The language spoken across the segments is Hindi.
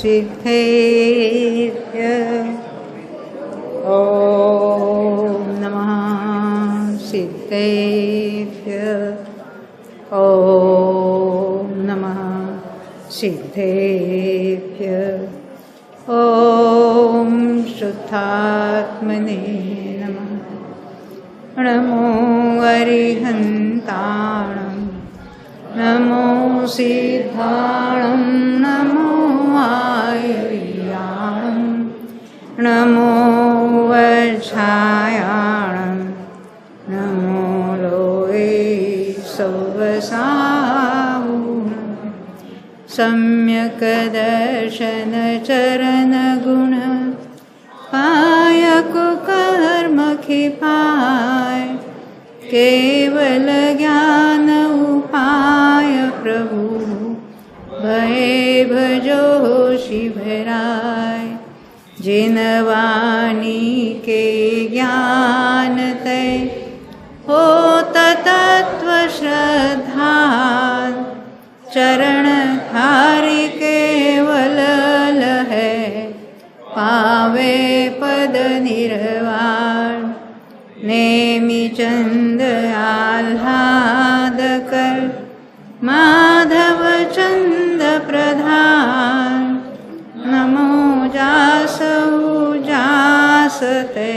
सिद्धेभ्य ॐ नमः सिद्धेभ्य ॐ नमः सिद्धेभ्य ॐ शुद्धात्मने नमः। नमो अरिहन्ताणं नमो सिद्धाणं नमो आयर्याणं नमो वज्रायाणं नमो लोये सौवसाहुणं सम्यक् दर्शन चरण गुण कायक कर्म खिपाय केवल ज्ञान उपाय प्रभु भय भजो शिवराय। जिन वाणी के ज्ञान तय होत तत्व श्रद्धा चरण धारि केवल लहै पावे पद निर्वाण। नेमि चंद आह्लाद कर माधव चंद प्रधान नमो जासौ जासते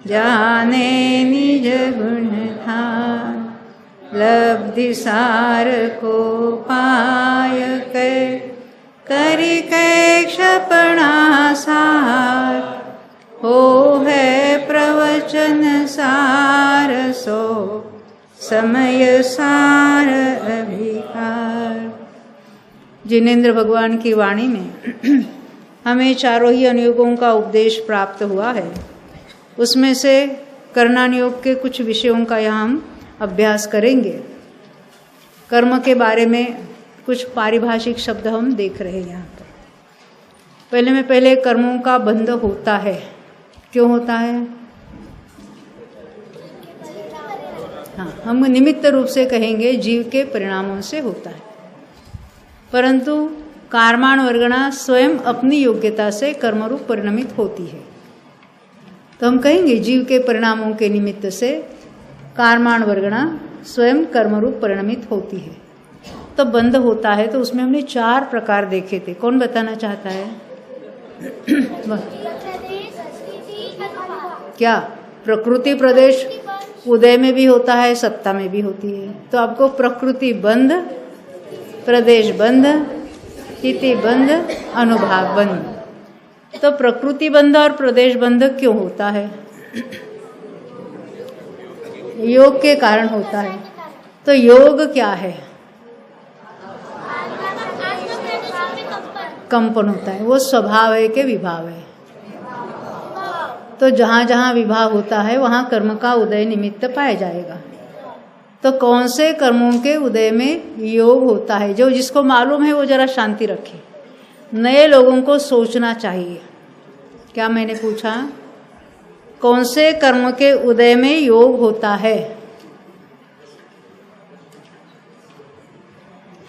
जाने निज गुण धान। लब्धि सार को पाय के करि कै क्षपणा सार हो है प्रवचन सार सो समय सार अभिकार। जिनेंद्र भगवान की वाणी में हमें चारों ही अनुयोगों का उपदेश प्राप्त हुआ है। उसमें से कर्णानुयोग के कुछ विषयों का यहाँ हम अभ्यास करेंगे। कर्म के बारे में कुछ पारिभाषिक शब्द हम देख रहे हैं यहाँ पर। पहले कर्मों का बंध होता है। क्यों होता है? हाँ, हम निमित्त रूप से कहेंगे जीव के परिणामों से होता है, परंतु कर्माण वर्गणा स्वयं अपनी योग्यता से कर्मरूप परिणमित होती है। तो हम कहेंगे जीव के परिणामों के निमित्त से कर्माण वर्गणा स्वयं कर्मरूप परिणमित होती है। तो बंध होता है, तो उसमें हमने 4 प्रकार देखे थे। कौन बताना चाहता है? क्या? प्रकृति प्रदेश उदय में भी होता है, सत्ता में भी होती है। तो आपको प्रकृति बंध, प्रदेश बंध, स्थिति बंध, अनुभाग बंध। तो प्रकृति बंध और प्रदेश बंध क्यों होता है? योग के कारण होता है। तो योग क्या है? कंपन होता है, वो स्वभाव है के विभाव है। तो जहाँ जहाँ विभाव होता है वहाँ कर्म का उदय निमित्त पाया जाएगा। तो कौन से कर्मों के उदय में योग होता है? जो जिसको मालूम है वो जरा शांति रखे। नए लोगों को सोचना चाहिए। क्या मैंने पूछा? कौन से कर्म के उदय में योग होता है?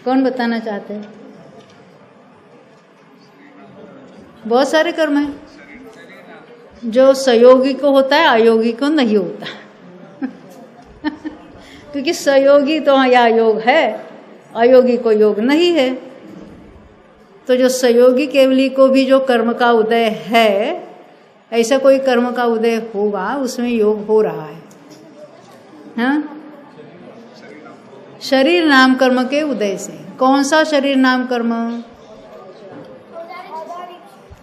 कौन बताना चाहते हैं? बहुत सारे कर्म हैं जो सहयोगी को होता है, अयोगी को नहीं होता। क्योंकि सहयोगी तो या योग है, अयोगी को योग नहीं है। तो जो सहयोगी केवली को भी जो कर्म का उदय है, ऐसा कोई कर्म का उदय होगा उसमें योग हो रहा है। हाँ? शरीर नाम कर्म के उदय से। कौन सा शरीर नाम कर्म?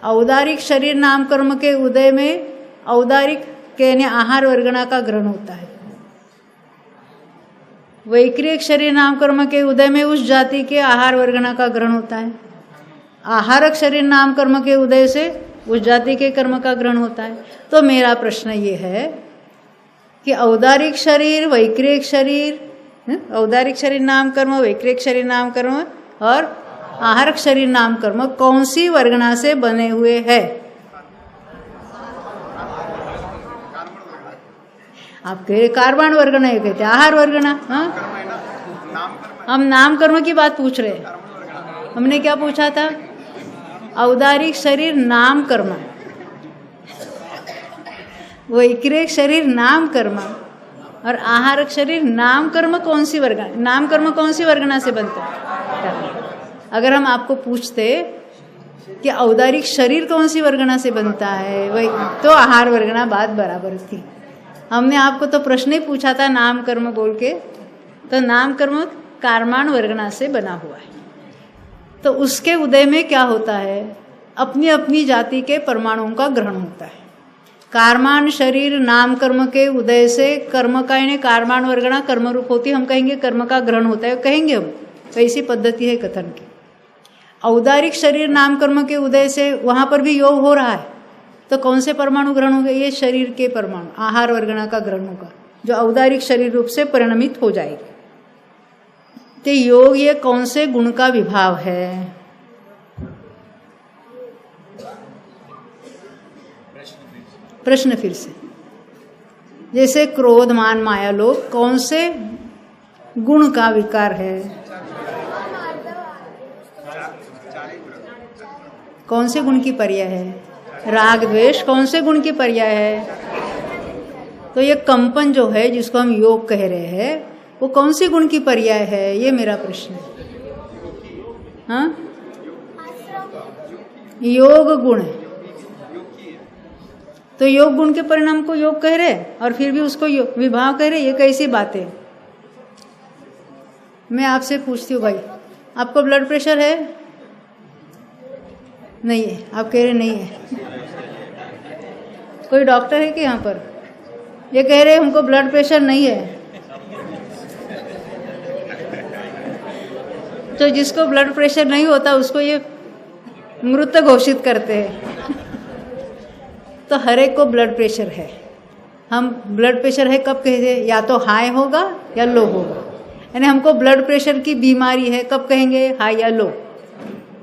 औदारिक शरीर नाम कर्म के उदय में औदारिक के आहार वर्गणा का ग्रहण होता है। वैक्रियक शरीर नाम कर्म के उदय में उस जाति के आहार वर्गणा का ग्रहण होता है। आहारक शरीर नाम कर्म के उदय से उस जाति के कर्म का ग्रहण होता है। तो मेरा प्रश्न ये है कि औदारिक शरीर, वैक्रियक शरीर, औदारिक शरीर नाम कर्म, वैक्रियक शरीर नाम कर्म और आहारक शरीर नाम कर्म कौन सी वर्गणा से बने हुए हैं? आप कह रहे कार्बन वर्गणा, ये कहते आहार वर्गणा। हाँ, हम नाम कर्म की बात पूछ रहे। हमने क्या पूछा था? औदारिक शरीर नाम कर्म, वैक्रिक शरीर नाम कर्म और आहारक शरीर नाम कर्म कौन सी वर्गना, नाम कर्म कौन सी वर्गना से बनता है? अगर हम आपको पूछते कि औदारिक शरीर कौन सी वर्गना से बनता है, वही तो आहार वर्गना बात बराबर थी। हमने आपको तो प्रश्न ही पूछा था नाम कर्म बोल के, तो नाम कर्म कर्माण वर्गना से बना हुआ है। तो उसके उदय में क्या होता है, अपनी अपनी जाति के परमाणुओं का ग्रहण होता है। कर्माण शरीर नाम कर्म के उदय से कर्म का यानी कर्माण वर्गना कर्म रूप होती है, हम कहेंगे कर्म का ग्रहण होता है, कहेंगे हम, ऐसी पद्धति है कथन की। औदारिक शरीर नाम कर्म के उदय से वहां पर भी योग हो रहा है, तो कौन से परमाणु ग्रहण होंगे? ये शरीर के परमाणु आहार वर्गना का ग्रहण होगा, जो औदारिक शरीर रूप से परिणमित हो जाएगी। तो योग ये कौन से गुण का विभाव है? प्रश्न फिर से, जैसे क्रोध मान माया लोभ कौन से गुण का विकार है? कौन से गुण की पर्याय है? राग द्वेष कौन से गुण की पर्याय है? तो ये कंपन जो है जिसको हम योग कह रहे हैं, वो कौन सी गुण की पर्याय है? ये मेरा प्रश्न है। हाँ, योग गुण है। तो योग गुण के परिणाम को योग कह रहे और फिर भी उसको विभाव कह रहे, ये कैसी बात है? मैं आपसे पूछती हूँ भाई, आपको ब्लड प्रेशर है? नहीं है, आप कह रहे नहीं है। कोई डॉक्टर है कि यहाँ पर? ये कह रहे हमको ब्लड प्रेशर नहीं है। तो जिसको ब्लड प्रेशर नहीं होता उसको ये मृत घोषित करते हैं। तो हर एक को ब्लड प्रेशर है। हम ब्लड प्रेशर है कब कहते हैं? या तो हाई होगा या लो होगा, यानी हमको ब्लड प्रेशर की बीमारी है कब कहेंगे? हाई या लो।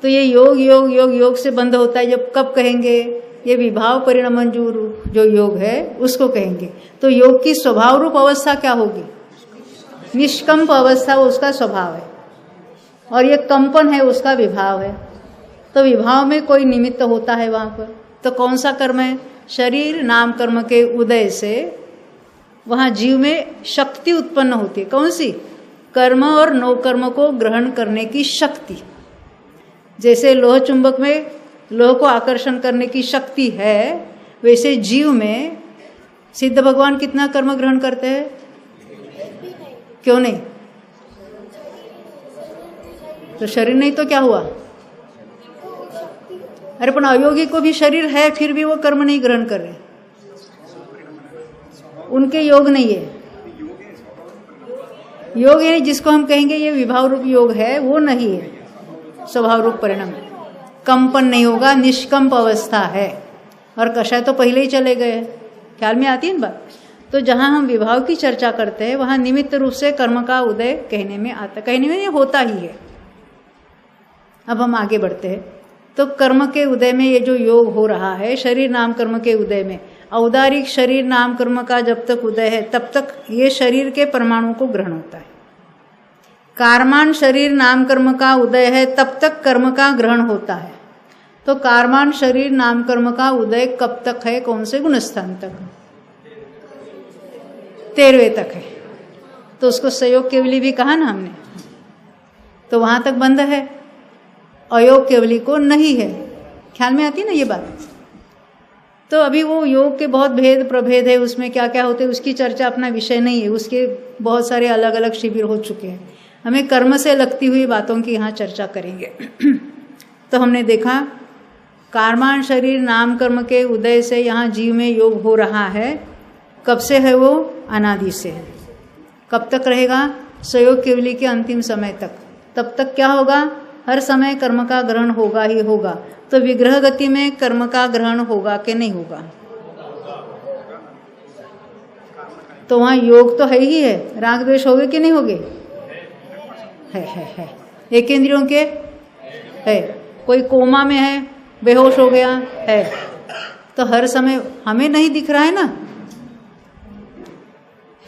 तो ये योग योग योग योग से बंद होता है जब कब कहेंगे? ये विभाव परिणमन जो योग है उसको कहेंगे। तो योग की स्वभाव रूप अवस्था क्या होगी? निष्कंप अवस्था, वो उसका स्वभाव है, और ये कंपन है उसका विभाव है। तो विभाव में कोई निमित्त होता है वहाँ पर। तो कौन सा कर्म है? शरीर नाम कर्म के उदय से वहाँ जीव में शक्ति उत्पन्न होती है। कौन सी? कर्म और नो कर्म को ग्रहण करने की शक्ति। जैसे लोह चुंबक में लोह को आकर्षण करने की शक्ति है, वैसे जीव में सिद्ध भगवान कितना कर्म ग्रहण करते हैं? क्यों नहीं? तो शरीर नहीं तो क्या हुआ? अरे पण अयोगी को भी शरीर है, फिर भी वो कर्म नहीं ग्रहण कर रहे, उनके योग नहीं है। योग यानी जिसको हम कहेंगे ये विभाव रूप योग है, वो नहीं है। स्वभाव रूप परिणाम, कंपन नहीं होगा, निष्कंप अवस्था है। और कषाय तो पहले ही चले गए, ख्याल में आती है ना बात। तो जहाँ हम विभाव की चर्चा करते हैं वहाँ निमित्त रूप से कर्म का उदय कहने में आता, कहने में ये होता ही है। अब हम आगे बढ़ते हैं। तो कर्म के उदय में ये जो योग हो रहा है, शरीर नाम कर्म के उदय में, औदारिक शरीर नाम कर्म का जब तक उदय है तब तक ये शरीर के परमाणु को ग्रहण होता है। कर्मान शरीर नाम कर्म का उदय है तब तक कर्म का ग्रहण होता है। तो कर्मान शरीर नाम कर्म का उदय कब तक है? कौन से गुणस्थान तक? 13वें तक है। तो उसको संयोग केवली भी कहा ना हमने, तो वहां तक बंद है, अयोग केवली को नहीं है। ख्याल में आती है ना ये बात। तो अभी वो योग के बहुत भेद प्रभेद है, उसमें क्या क्या होते हैं उसकी चर्चा अपना विषय नहीं है, उसके बहुत सारे अलग अलग शिविर हो चुके हैं। हमें कर्म से लगती हुई बातों की यहाँ चर्चा करेंगे। तो हमने देखा कर्मान शरीर नाम कर्म के उदय से यहाँ जीव में योग हो रहा है। कब से है वो? अनादि से है। कब तक रहेगा? संयोग केवली के अंतिम समय तक। तब तक क्या होगा? हर समय कर्म का ग्रहण होगा ही होगा। तो विग्रह गति में कर्म का ग्रहण होगा कि नहीं होगा? तो वहाँ योग तो है ही है, राग द्वेष होगे कि नहीं होगे? है। एक इंद्रियों के है, कोई कोमा में है, बेहोश हो गया है, तो हर समय हमें नहीं दिख रहा है ना।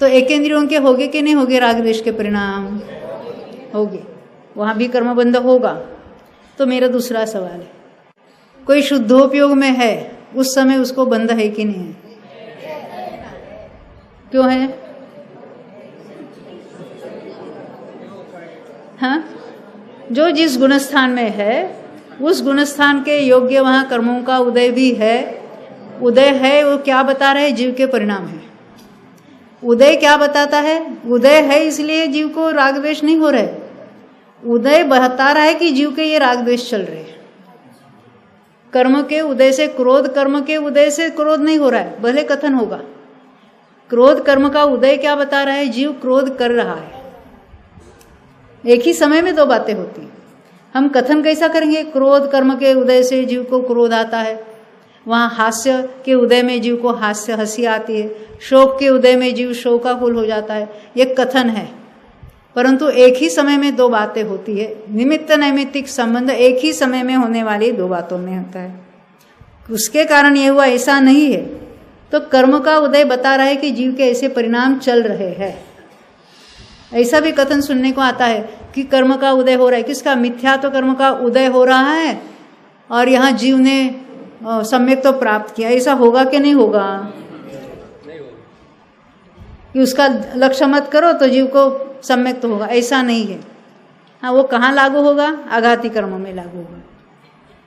तो एक इंद्रियों के होगे कि नहीं होगे? राग द्वेष के परिणाम होगे, वहाँ भी कर्म बंध होगा। तो मेरा दूसरा सवाल है, कोई शुद्धोपयोग में है, उस समय उसको बंध है कि नहीं है? क्यों है? हाँ, जो जिस गुणस्थान में है उस गुणस्थान के योग्य वहाँ कर्मों का उदय भी है। उदय है वो क्या बता रहे? जीव के परिणाम है। उदय क्या बताता है? उदय है इसलिए जीव को राग द्वेष नहीं हो रहे। उदय बता रहा है कि जीव के ये राग द्वेष चल रहे हैं। कर्म के उदय से क्रोध, कर्म के उदय से क्रोध नहीं हो रहा है, भले कथन होगा। क्रोध कर्म का उदय क्या बता रहा है? जीव क्रोध कर रहा है। एक ही समय में दो बातें होती हैं। हम कथन कैसा करेंगे? क्रोध कर्म के उदय से जीव को क्रोध आता है, वहाँ हास्य के उदय में जीव को हंसी आती है, शोक के उदय में जीव शोकाकुल हो जाता है। ये कथन है, परंतु एक ही समय में दो बातें होती है। निमित्त नैमित्तिक संबंध एक ही समय में होने वाली दो बातों में होता है। उसके कारण ये हुआ, ऐसा नहीं है। तो कर्म का उदय बता रहा है कि जीव के ऐसे परिणाम चल रहे हैं। ऐसा भी कथन सुनने को आता है कि कर्म का उदय हो रहा है। किसका? मिथ्या तो कर्म का उदय हो रहा है और यहाँ जीव ने सम्यक तो प्राप्त किया। ऐसा होगा कि नहीं होगा? कि उसका लक्ष्य मत करो तो जीव को सम्यक तो होगा, ऐसा नहीं है। हाँ, वो कहाँ लागू होगा? आघाती कर्म में लागू होगा।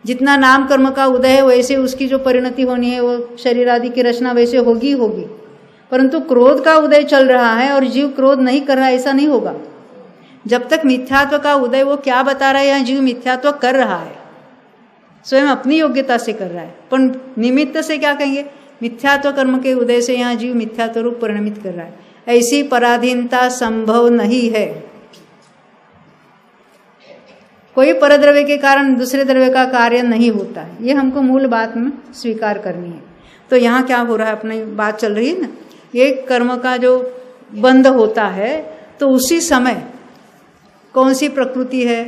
जितना नाम कर्म का उदय है वैसे उसकी जो परिणति होनी है, वो शरीर आदि की रचना वैसे होगी। परंतु क्रोध का उदय चल रहा है और जीव क्रोध नहीं कर रहा है, ऐसा नहीं होगा। जब तक मिथ्यात्व का उदय, वो क्या बता रहा है? यहाँ जीव मिथ्यात्व कर रहा है, स्वयं अपनी योग्यता से कर रहा है। पर निमित्त से क्या कहेंगे? मिथ्यात्व कर्म के उदय से यहाँ जीव मिथ्यात्व रूप परिणमित कर रहा है। ऐसी पराधीनता संभव नहीं है। कोई परद्रव्य के कारण दूसरे द्रव्य का कार्य नहीं होता है। ये हमको मूल बात में स्वीकार करनी है। तो यहाँ क्या हो रहा है? अपनी बात चल रही है ना, ये कर्म का जो बंध होता है तो उसी समय कौन सी प्रकृति है,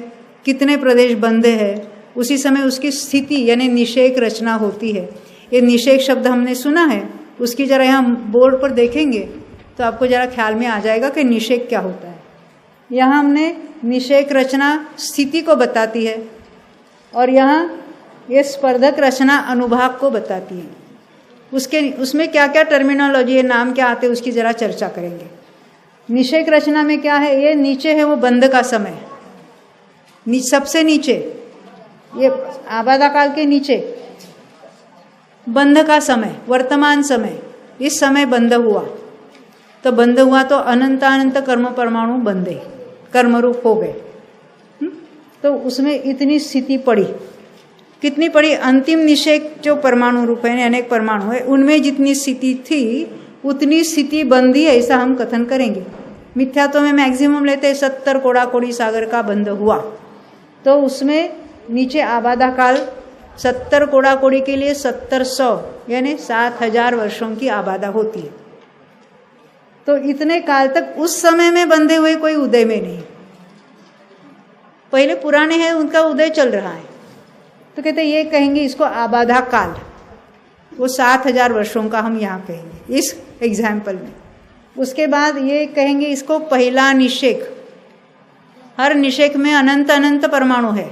कितने प्रदेश बंधे हैं, उसी समय उसकी स्थिति यानी निषेक रचना होती है। ये निषेक शब्द हमने सुना है, उसकी जरा यहाँ बोर्ड पर देखेंगे तो आपको जरा ख्याल में आ जाएगा कि निषेक क्या होता है। यहाँ हमने निषेक रचना स्थिति को बताती है और यहाँ ये स्पर्धक रचना अनुभाग को बताती है। उसमें क्या क्या टर्मिनोलॉजी है, नाम क्या आते हैं, उसकी जरा चर्चा करेंगे। निषेक रचना में क्या है? ये नीचे है वो बंध का समय, सबसे नीचे ये आबादा काल के नीचे बंध का समय, वर्तमान समय। इस समय बंध हुआ तो अनंत कर्म परमाणु बंधे, कर्मरूप हो गए। तो उसमें इतनी स्थिति पड़ी। कितनी पड़ी? अंतिम निषेक जो परमाणु रूप है, अनेक परमाणु है, उनमें जितनी स्थिति थी उतनी स्थिति बंधी, ऐसा हम कथन करेंगे। मिथ्यात्व में मैक्सिमम लेते हैं 70 कोड़ा कोड़ी सागर का बंध हुआ, तो उसमें नीचे आबादा काल 70 कोड़ा कोड़ी के लिए 7000 यानी 7000 वर्षों की आबादा होती है। तो इतने काल तक उस समय में बंधे हुए कोई उदय में नहीं। पहले पुराने हैं, उनका उदय चल रहा है, तो कहते ये कहेंगे इसको आबादा काल। वो 7000 वर्षों का हम यहाँ कहेंगे इस एग्जाम्पल में। उसके बाद ये कहेंगे इसको पहला निषेक। हर निषेक में अनंत अनंत परमाणु है,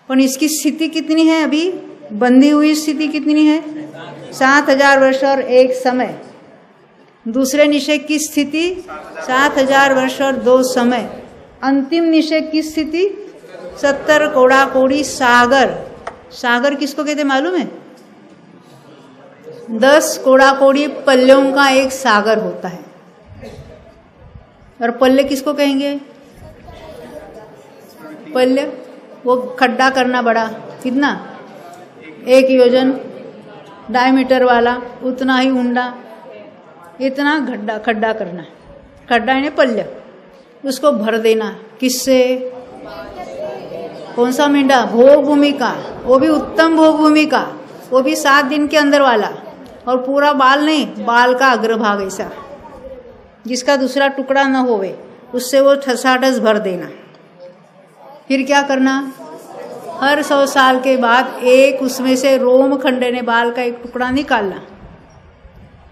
पर इसकी स्थिति कितनी है? अभी बंधी हुई स्थिति कितनी है? 7000 वर्ष और एक समय। दूसरे निषेक की स्थिति 7000 वर्ष और 2 समय। अंतिम निषेक की स्थिति 70 कोड़ा कोड़ी सागर। सागर किसको कहते मालूम है? 10 कोड़ा कोड़ी पल्लों का एक सागर होता है। और पल्ले किसको कहेंगे? पल्ले वो खड्डा करना बड़ा, कितना? 1 योजन डायमीटर वाला, उतना ही ऊंडा, इतना खड्डा करना। खड्डा यानी पल्ले, उसको भर देना। किससे? कौन सा मेंढा? भोग भूमि का, वो भी उत्तम भोग भूमि का, वो भी 7 दिन के अंदर वाला, और पूरा बाल नहीं, बाल का अग्रभाग ऐसा जिसका दूसरा टुकड़ा न होवे, उससे वो ठसाठस भर देना। फिर क्या करना? हर 100 साल के बाद एक उसमें से रोम खंडे ने बाल का एक टुकड़ा निकालना।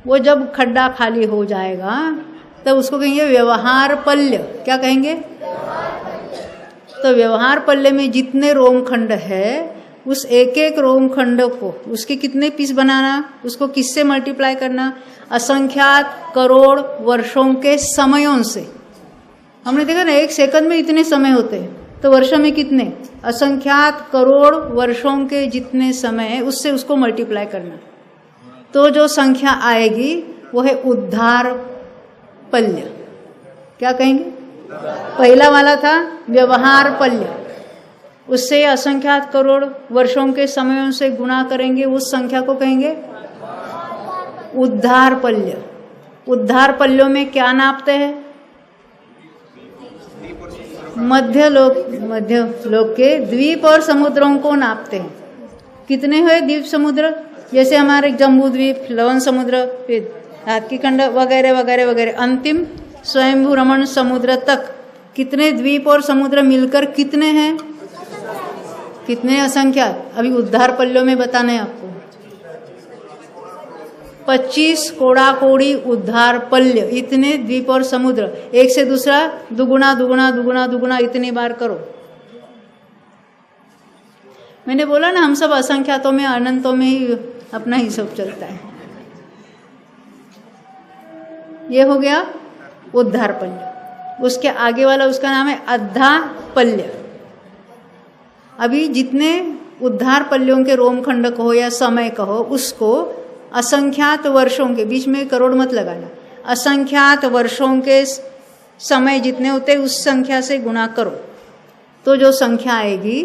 वो जब खड्डा खाली हो जाएगा तब उसको कहेंगे व्यवहार पल्य। क्या कहेंगे? तो व्यवहार पल्ले में जितने रोम खंड है उस एक एक रोम खंड को उसके कितने पीस बनाना, उसको किससे मल्टीप्लाई करना, असंख्यात करोड़ वर्षों के समयों से। हमने देखा ना 1 सेकंड में इतने समय होते हैं, तो वर्षों में कितने, असंख्यात करोड़ वर्षों के जितने समय है उससे उसको मल्टीप्लाई करना। तो जो संख्या आएगी वो है उद्धार पल्य। क्या कहेंगे? पहला वाला था व्यवहार पल्य, उससे असंख्यात करोड़ वर्षों के समयों से गुणा करेंगे, उस संख्या को कहेंगे उद्धार पल्य। उद्धार पल्यों में क्या नापते हैं? मध्य लोक के द्वीप और समुद्रों को नापते हैं। कितने हुए द्वीप समुद्र? जैसे हमारे जम्बू द्वीप, लवण समुद्र, हाथीखंड वगैरह वगैरह वगैरह, अंतिम स्वयंभू रमण समुद्र तक कितने द्वीप और समुद्र मिलकर कितने हैं? कितने असंख्यात? अभी उद्धार पल्यों में बताना है आपको। 25 कोड़ा कोड़ी उद्धार पल्य, इतने द्वीप और समुद्र, एक से दूसरा दुगुना दुगुना दुगुना दुगुना इतनी बार करो। मैंने बोला ना, हम सब असंख्यातों में अनंतों में ही अपना ही सब चलता है। ये हो गया उद्धार पल्य। उसके आगे वाला उसका नाम है अद्धा पल्य। अभी जितने उद्धार पल्यों के रोमखंड कहो या समय कहो, उसको असंख्यात वर्षों के, बीच में करोड़ मत लगाना, असंख्यात वर्षों के समय जितने होते उस संख्या से गुणा करो, तो जो संख्या आएगी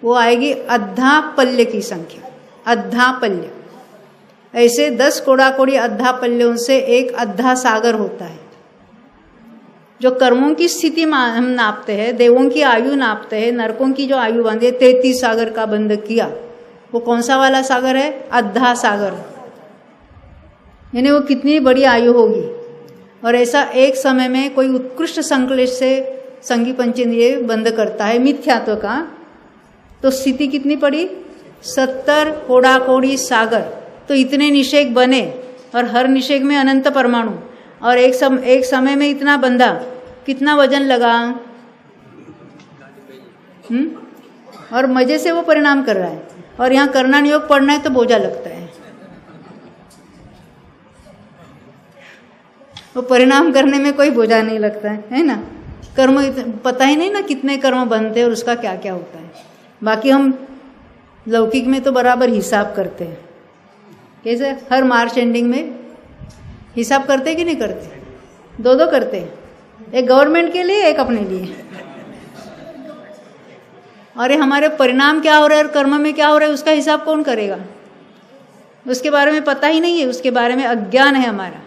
वो आएगी अद्धा पल्य की संख्या। अद्धा पल्य, ऐसे 10 कोड़ा कोड़ी अद्धा पल्यों से एक अद्धा सागर होता है। जो कर्मों की स्थिति हम नापते हैं, देवों की आयु नापते हैं, नरकों की जो आयु बांधे 33 सागर का बंध किया, वो कौन सा वाला सागर है? अद्धा सागर। यानी वो कितनी बड़ी आयु होगी। और ऐसा एक समय में कोई उत्कृष्ट संकलेश से संगी पंचेंद्रिय बंद करता है मिथ्यात्व का, तो स्थिति कितनी पड़ी? 70 कोड़ा कोड़ी सागर। तो इतने निषेक बने, और हर निषेक में अनंत परमाणु, और एक समय में इतना बंधा, कितना वजन लगा? और मजे से वो परिणाम कर रहा है। और यहाँ करना नियोग पढ़ना है तो बोझा लगता है। वो परिणाम करने में कोई बोझा नहीं लगता है ना? कर्म पता ही नहीं ना कितने कर्म बनते हैं और उसका क्या क्या होता है। बाकी हम लौकिक में तो बराबर हिसाब करते हैं। कैसे? हर मार्च एंडिंग में हिसाब करते कि नहीं करते? 2 करते हैं, एक गवर्नमेंट के लिए, एक अपने लिए। और ये हमारे परिणाम क्या हो रहा है और कर्म में क्या हो रहा है उसका हिसाब कौन करेगा? उसके बारे में पता ही नहीं है, उसके बारे में अज्ञान है हमारा,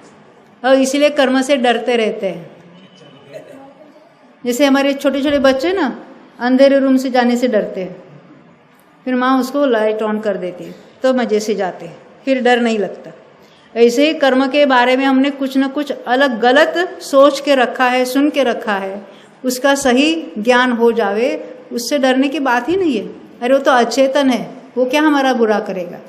और इसीलिए कर्म से डरते रहते हैं। जैसे हमारे छोटे छोटे बच्चे ना अंधेरे रूम से जाने से डरते हैं, फिर माँ उसको लाइट ऑन कर देती है तो मज़े से जाते हैं, फिर डर नहीं लगता। ऐसे ही कर्म के बारे में हमने कुछ न कुछ अलग गलत सोच के रखा है, सुन के रखा है। उसका सही ज्ञान हो जावे, उससे डरने की बात ही नहीं है। अरे वो तो अचेतन है, वो क्या हमारा बुरा करेगा?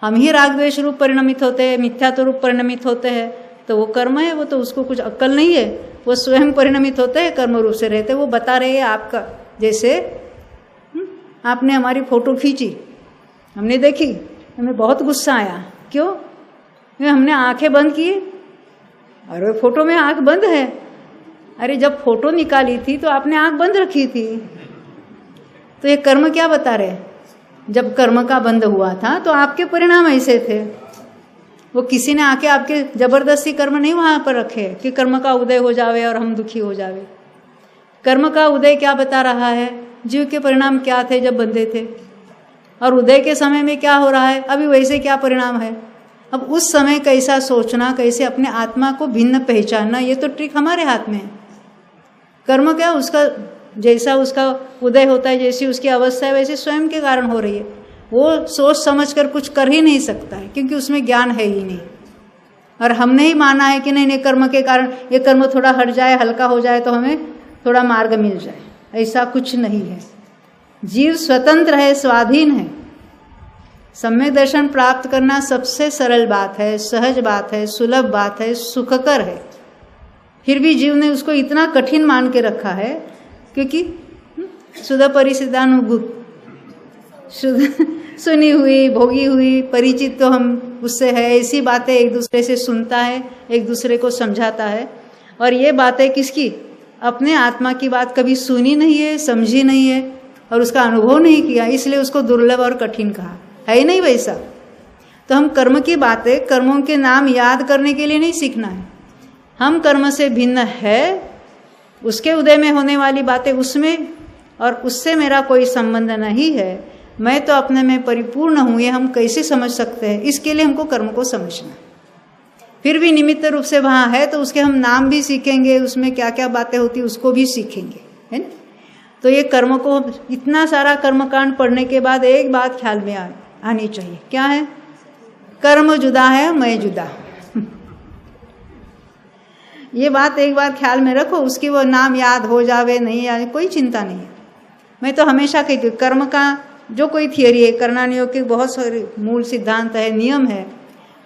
हम ही राग द्वेष रूप परिणमित होते हैं, मिथ्यात्व रूप परिणमित होते हैं, तो वो कर्म है, वो तो उसको कुछ अक्ल नहीं है। वो स्वयं परिणमित होते हैं, कर्म रूप से रहते। वो बता रहे हैं आपका, जैसे आपने हमारी फोटो खींची, हमने देखी, हमें बहुत गुस्सा आया। क्यों? हमने आंखें बंद की, और फोटो में आंख बंद है। अरे जब फोटो निकाली थी तो आपने आंख बंद रखी थी। तो ये कर्म क्या बता रहे? जब कर्म का बंद हुआ था तो आपके परिणाम ऐसे थे। वो किसी ने आके आपके जबरदस्ती कर्म नहीं वहां पर रखे कि कर्म का उदय हो जावे और हम दुखी हो जावे। कर्म का उदय क्या बता रहा है? जीव के परिणाम क्या थे जब बंधे थे, और उदय के समय में क्या हो रहा है अभी, वैसे क्या परिणाम है। अब उस समय कैसा सोचना, कैसे अपने आत्मा को भिन्न पहचानना, ये तो ट्रिक हमारे हाथ में है। कर्म क्या, उसका जैसा उसका उदय होता है, जैसी उसकी अवस्था है, वैसे स्वयं के कारण हो रही है। वो सोच समझ कर कुछ कर ही नहीं सकता है, क्योंकि उसमें ज्ञान है ही नहीं। और हमने ही माना है कि नहीं कर्म के कारण ये कर्म थोड़ा हट जाए, हल्का हो जाए तो हमें थोड़ा मार्ग मिल जाए। ऐसा कुछ नहीं है। जीव स्वतंत्र है, स्वाधीन है। सम्यक दर्शन प्राप्त करना सबसे सरल बात है, सहज बात है, सुलभ बात है, सुखकर है। फिर भी जीव ने उसको इतना कठिन मान के रखा है, क्योंकि सुधा परिसिद्धानुभूत सुनी हुई, भोगी हुई, परिचित तो हम उससे है, ऐसी बातें एक दूसरे से सुनता है, एक दूसरे को समझाता है। और ये बातें किसकी? अपने आत्मा की बात कभी सुनी नहीं है, समझी नहीं है और उसका अनुभव नहीं किया, इसलिए उसको दुर्लभ और कठिन कहा है ही नहीं वैसा। तो हम कर्म की बातें, कर्मों के नाम याद करने के लिए नहीं सीखना है। हम कर्म से भिन्न है, उसके उदय में होने वाली बातें उसमें, और उससे मेरा कोई संबंध नहीं है, मैं तो अपने में परिपूर्ण हूँ, ये हम कैसे समझ सकते हैं? इसके लिए हमको कर्म को समझना है। फिर भी निमित्त रूप से वहाँ है तो उसके हम नाम भी सीखेंगे, उसमें क्या क्या बातें होती उसको भी सीखेंगे, है ना। तो ये कर्म को, इतना सारा कर्मकांड पढ़ने के बाद एक बात ख्याल में आनी चाहिए, क्या है? कर्म जुदा है, मैं जुदा। ये बात एक बार ख्याल में रखो, उसकी वो नाम याद हो जावे नहीं याद, कोई चिंता नहीं है। मैं तो हमेशा कहती हूँ, कर्म का जो कोई थियरी है, करणानियोग के बहुत सारे मूल सिद्धांत है, नियम है,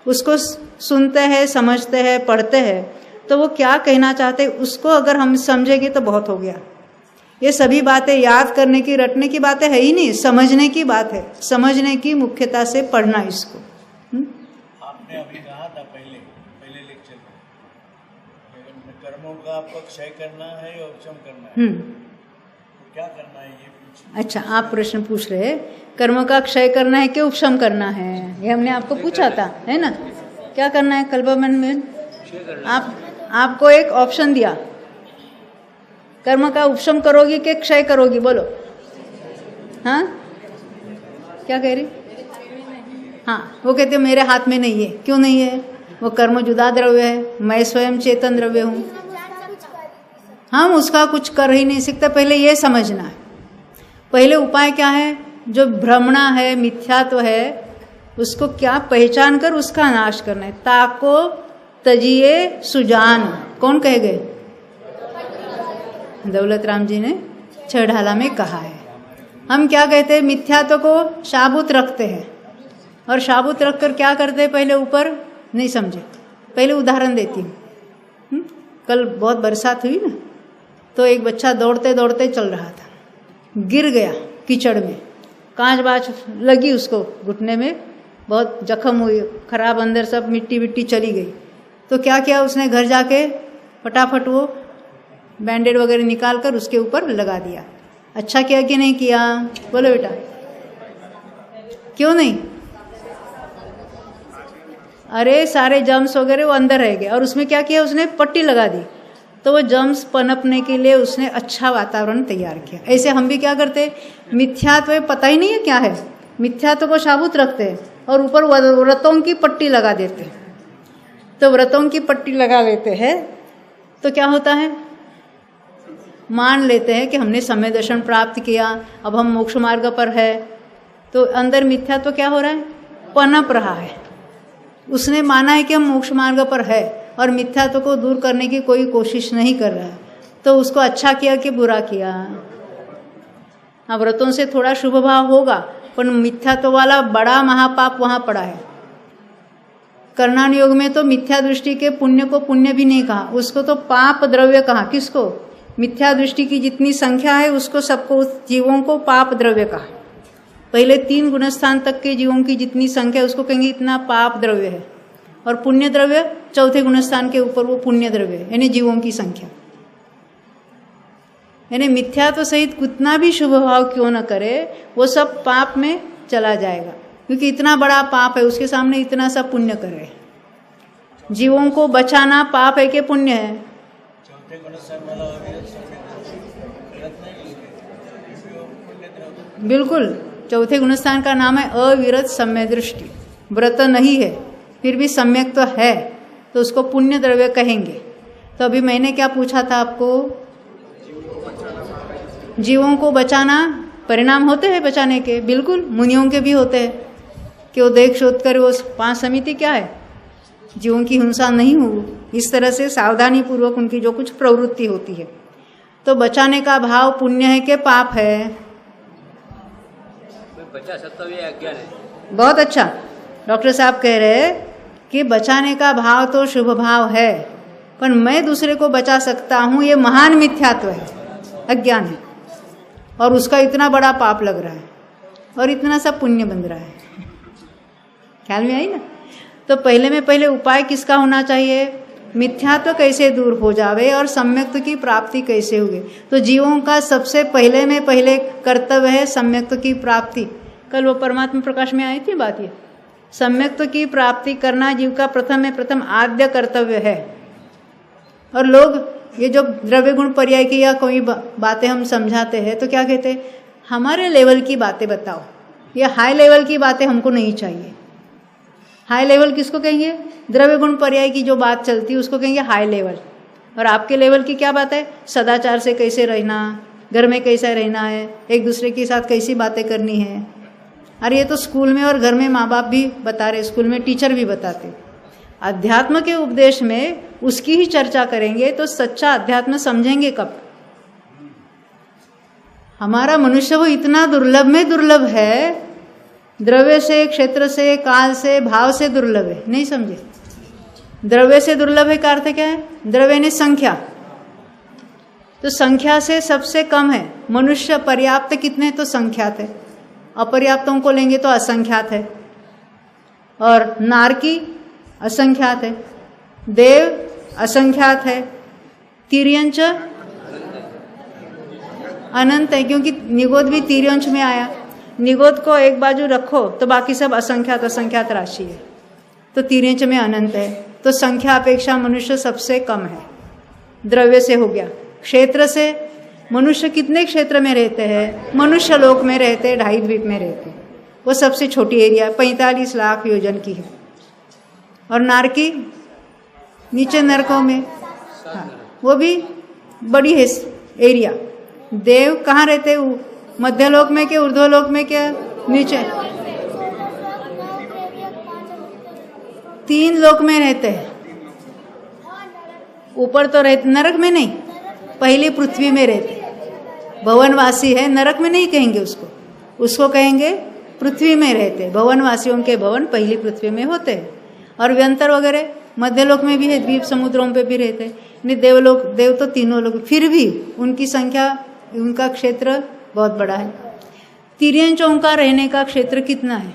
उसको सुनते हैं, समझते हैं, पढ़ते हैं, तो वो क्या कहना चाहते हैं उसको अगर हम समझेंगे तो बहुत हो गया। ये सभी बातें याद करने की, रटने की बातें है ही नहीं, समझने की बात है, समझने की मुख्यता से पढ़ना इसको। आपने अभी कहा था पहले लेक्चर में कर्मों का आपको क्षय करना है और उपशम करना है, तो क्या करना है ये पूछिए। अच्छा, आप प्रश्न पूछ रहे हैं कर्म का क्षय करना है कि उपशम करना है, ये हमने आपको पूछा था, है ना। क्या करना है कल्पमन में? आपको एक ऑप्शन दिया, कर्म का उपशम करोगी कि क्षय करोगी, बोलो। हाँ, क्या कह रही? हाँ, वो कहते मेरे हाथ में नहीं है। क्यों नहीं है? वो कर्म जुदा द्रव्य है, मैं स्वयं चेतन द्रव्य हूँ, हम उसका कुछ कर ही नहीं सकते। पहले ये समझना है। पहले उपाय क्या है? जो भ्रमणा है, मिथ्यात्व है, उसको क्या पहचान कर उसका नाश करना है। ताको तजिए सुजान, कौन कह गए? दौलत राम जी ने छह ढाला में कहा है। हम क्या कहते हैं? मिथ्यात्व को शाबुत रखते हैं, और शाबुत रख कर क्या करते हैं? पहले ऊपर नहीं समझे। पहले उदाहरण देती हूँ। कल बहुत बरसात हुई ना, तो एक बच्चा दौड़ते दौड़ते चल रहा था, गिर गया कीचड़ में, कांच बाँच लगी उसको घुटने में, बहुत जख्म हुई, खराब अंदर सब मिट्टी विट्टी चली गई। तो क्या किया उसने? घर जाके फटाफट वो बैंडेड वगैरह निकाल कर उसके ऊपर लगा दिया। अच्छा किया कि नहीं किया? बोलो बेटा, क्यों नहीं? अरे सारे जम्स वगैरह वो अंदर रह गए, और उसमें क्या किया उसने? पट्टी लगा दी। तो वो जम्स पनपने के लिए उसने अच्छा वातावरण तैयार किया। ऐसे हम भी क्या करते? मिथ्यात्व पता ही नहीं है क्या है, मिथ्यात्व को शाबुत रखते हैं और ऊपर व्रतों की पट्टी लगा देते हैं। तो व्रतों की पट्टी लगा लेते हैं तो क्या होता है? मान लेते हैं कि हमने समय दर्शन प्राप्त किया, अब हम मोक्ष मार्ग पर है। तो अंदर मिथ्यात्व क्या हो रहा है? पनप रहा है। उसने माना है कि हम मोक्ष मार्ग पर है और मिथ्यात्व को दूर करने की कोई कोशिश नहीं कर रहा है। तो उसको अच्छा किया कि बुरा किया? हाँ, व्रतों से थोड़ा शुभ भाव होगा, पर मिथ्यात्व वाला बड़ा महापाप वहाँ पड़ा है। कर्णानुयोग में तो मिथ्या दृष्टि के पुण्य को पुण्य भी नहीं कहा, उसको तो पाप द्रव्य कहा। किसको? मिथ्या दृष्टि की जितनी संख्या है उसको, सबको, उस जीवों को पाप द्रव्य कहा। पहले 3 गुणस्थान तक के जीवों की जितनी संख्या उसको कहेंगे इतना पाप द्रव्य है, और पुण्य द्रव्य 4थे गुणस्थान के ऊपर वो पुण्य द्रव्य है, यानी जीवों की संख्या। यानी मिथ्यात्व सहित कितना भी शुभ भाव क्यों न करे, वो सब पाप में चला जाएगा, क्योंकि इतना बड़ा पाप है, उसके सामने इतना सा पुण्य करे। जीवों को बचाना पाप है कि पुण्य है? बिल्कुल, 4थे गुणस्थान का नाम है अविरत सम्यक दृष्टि। व्रत नहीं है फिर भी सम्यक तो है, तो उसको पुण्य द्रव्य कहेंगे। तो अभी मैंने क्या पूछा था आपको? जीवों को बचाना, परिणाम होते हैं बचाने के, बिल्कुल मुनियों के भी होते हैं कि वो देख शोध कर वो 5 समिति क्या है, जीवों की हिंसा नहीं हो, इस तरह से सावधानी पूर्वक उनकी जो कुछ प्रवृत्ति होती है। तो बचाने का भाव पुण्य है कि पाप है? बचा सकता है, अज्ञान है। बहुत अच्छा, डॉक्टर साहब कह रहे हैं कि बचाने का भाव तो शुभ भाव है, पर मैं दूसरे को बचा सकता हूँ, ये महान मिथ्यात्व है, अज्ञान है, और उसका इतना बड़ा पाप लग रहा है। और इतना सा पुण्य बन रहा है। ख्याल में आई ना? तो पहले उपाय किसका होना चाहिए? मिथ्यात्व कैसे दूर हो जावे और सम्यक्त्व की प्राप्ति कैसे हुए। तो जीवों का सबसे पहले कर्तव्य है सम्यक्त्व की प्राप्ति। कल वो परमात्मा प्रकाश में आई थी बात, ये सम्यक्त्व की प्राप्ति करना जीव का प्रथम आद्य कर्तव्य है। और लोग ये जो द्रव्य गुण पर्याय की या कोई बातें हम समझाते हैं तो क्या कहते हैं, हमारे लेवल की बातें बताओ, ये हाई लेवल की बातें हमको नहीं चाहिए। हाई लेवल किसको कहेंगे? द्रव्य गुण पर्याय की जो बात चलती है उसको कहेंगे हाई लेवल। और आपके लेवल की क्या बात है? सदाचार से कैसे रहना, घर में कैसा रहना है, एक दूसरे के साथ कैसी बातें करनी है। अरे ये तो स्कूल में और घर में माँ बाप भी बता रहे, स्कूल में टीचर भी बताते। अध्यात्म के उपदेश में उसकी ही चर्चा करेंगे तो सच्चा अध्यात्म समझेंगे कब? हमारा मनुष्य वो इतना दुर्लभ में दुर्लभ है, द्रव्य से, क्षेत्र से, काल से, भाव से दुर्लभ है। नहीं समझे? द्रव्य से दुर्लभ है का अर्थ क्या है? द्रव्य ने संख्या, तो संख्या से सबसे कम है। मनुष्य पर्याप्त कितने? तो संख्यात है। अपर्याप्तों को लेंगे तो असंख्यात है। और नारकी असंख्यात है, देव असंख्यात है, तिर्यंच अनंत है, क्योंकि निगोद भी तिर्यंच में आया। निगोद को एक बाजू रखो तो बाकी सब असंख्यात राशि है, तो तिर्यंच में अनंत है। तो संख्या अपेक्षा मनुष्य सबसे कम है। द्रव्य से हो गया। क्षेत्र से मनुष्य कितने क्षेत्र में रहते हैं? मनुष्य लोक में रहते हैं, 2.5 द्वीप में रहते हैं, वो सबसे छोटी एरिया 45 लाख योजन की है। और नारकी नीचे नरकों में, हाँ, वो भी बड़ी है एरिया। देव कहाँ रहते हैं? मध्यलोक में क्या, ऊर्ध्वलोक में क्या? नीचे 3 लोक में रहते हैं। ऊपर तो रहते, नरक में नहीं, पहली पृथ्वी में रहते। भवनवासी है, नरक में नहीं कहेंगे उसको कहेंगे पृथ्वी में रहते। भवनवासियों के भवन पहली पृथ्वी में होते हैं। और व्यंतर वगैरह मध्यलोक में भी है, द्वीप समुद्रों पे भी रहते हैं। नहीं, देवलोक, देव तो तीनों लोग, फिर भी उनकी संख्या, उनका क्षेत्र बहुत बड़ा है। तिर्यंचों का रहने का क्षेत्र कितना है?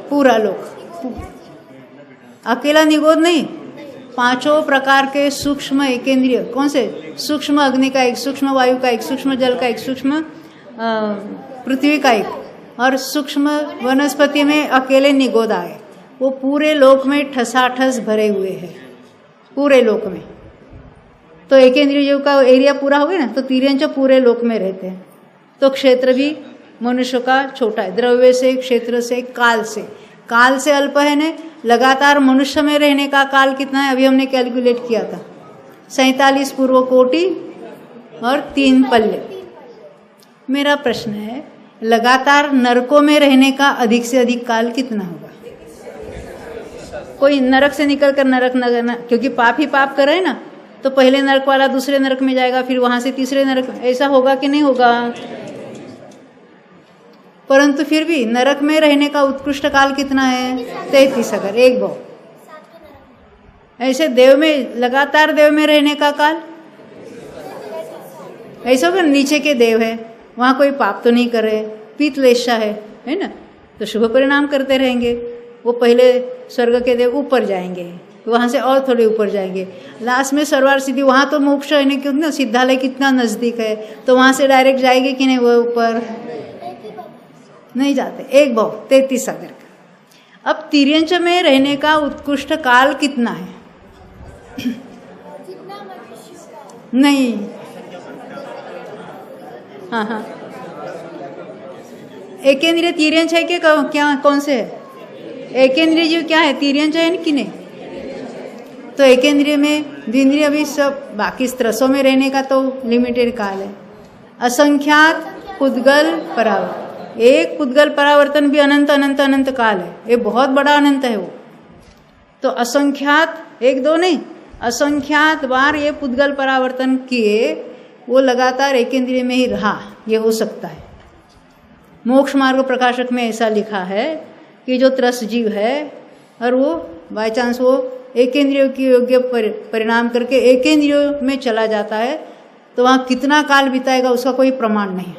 पूरा लोक। अकेला निगोद नहीं, 5 प्रकार के सूक्ष्म एकेंद्रिय। कौन से? सूक्ष्म अग्नि का एक, सूक्ष्म वायु का एक, सूक्ष्म जल का एक, सूक्ष्म पृथ्वी का एक, और सूक्ष्म वनस्पति में अकेले निगोद आए। वो पूरे लोक में ठसाठस भरे हुए हैं, पूरे लोक में। तो एकेंद्रिय का एरिया पूरा हो गया ना, तो तिर्यंच पूरे लोक में रहते हैं। तो क्षेत्र भी मनुष्य का छोटा है, द्रव्य से, क्षेत्र से, काल से अल्प है ने। लगातार मनुष्य में रहने का काल कितना है? अभी हमने कैलकुलेट किया था, 47 पूर्व कोटि और 3 पल्ले। मेरा प्रश्न है, लगातार नरकों में रहने का अधिक से अधिक काल कितना होगा? कोई नरक से निकल कर नरक न, क्योंकि पाप ही पाप कर रहे हैं ना, तो पहले नरक वाला दूसरे नरक में जाएगा, फिर वहां से तीसरे नरक। ऐसा होगा कि नहीं होगा? परंतु फिर भी नरक में रहने का उत्कृष्ट काल कितना है? 33 अगर एक भाव। ऐसे देव में, लगातार देव में रहने का काल ऐसा होगा। नीचे के देव है, वहां कोई पाप तो नहीं कर रहे, पीतलेशा है ना, तो शुभ परिणाम करते रहेंगे। वो पहले स्वर्ग के देव ऊपर जाएंगे, वहां से और थोड़े ऊपर जाएंगे, लास्ट में सर्वार सिद्धि। वहां तो मोक्ष है नहीं, क्योंकि ना सिद्धालय कितना नजदीक है, तो वहां से डायरेक्ट जाएंगे कि नहीं? वो ऊपर नहीं जाते, एक भाव 33 सागर का। अब तिर्यंच में रहने का उत्कृष्ट काल कितना है? नहीं, हाँ, एकेंद्रिय तिर्यंच है क्या? कौन से है? एकेंद्रिय जीव क्या है? तिर्यंच है कि नहीं? तो एकेंद्रिय में, द्विंद्रिय भी सब, बाकी स्त्रसों में रहने का तो लिमिटेड काल है। असंख्यात पुद्गल परावर्तन, एक पुद्गल परावर्तन भी अनंत काल है, ये बहुत बड़ा अनंत है वो। तो असंख्यात, 1-2 नहीं, असंख्यात बार ये पुद्गल परावर्तन किए, वो लगातार एकेंद्रिय में ही रहा, ये हो सकता है। मोक्ष मार्ग प्रकाशक में ऐसा लिखा है कि जो त्रस जीव है और वो बाय चांस वो एकेंद्रियों की योग्य परिणाम करके एकेंद्रियों में चला जाता है, तो वहाँ कितना काल बिताएगा उसका कोई प्रमाण नहीं।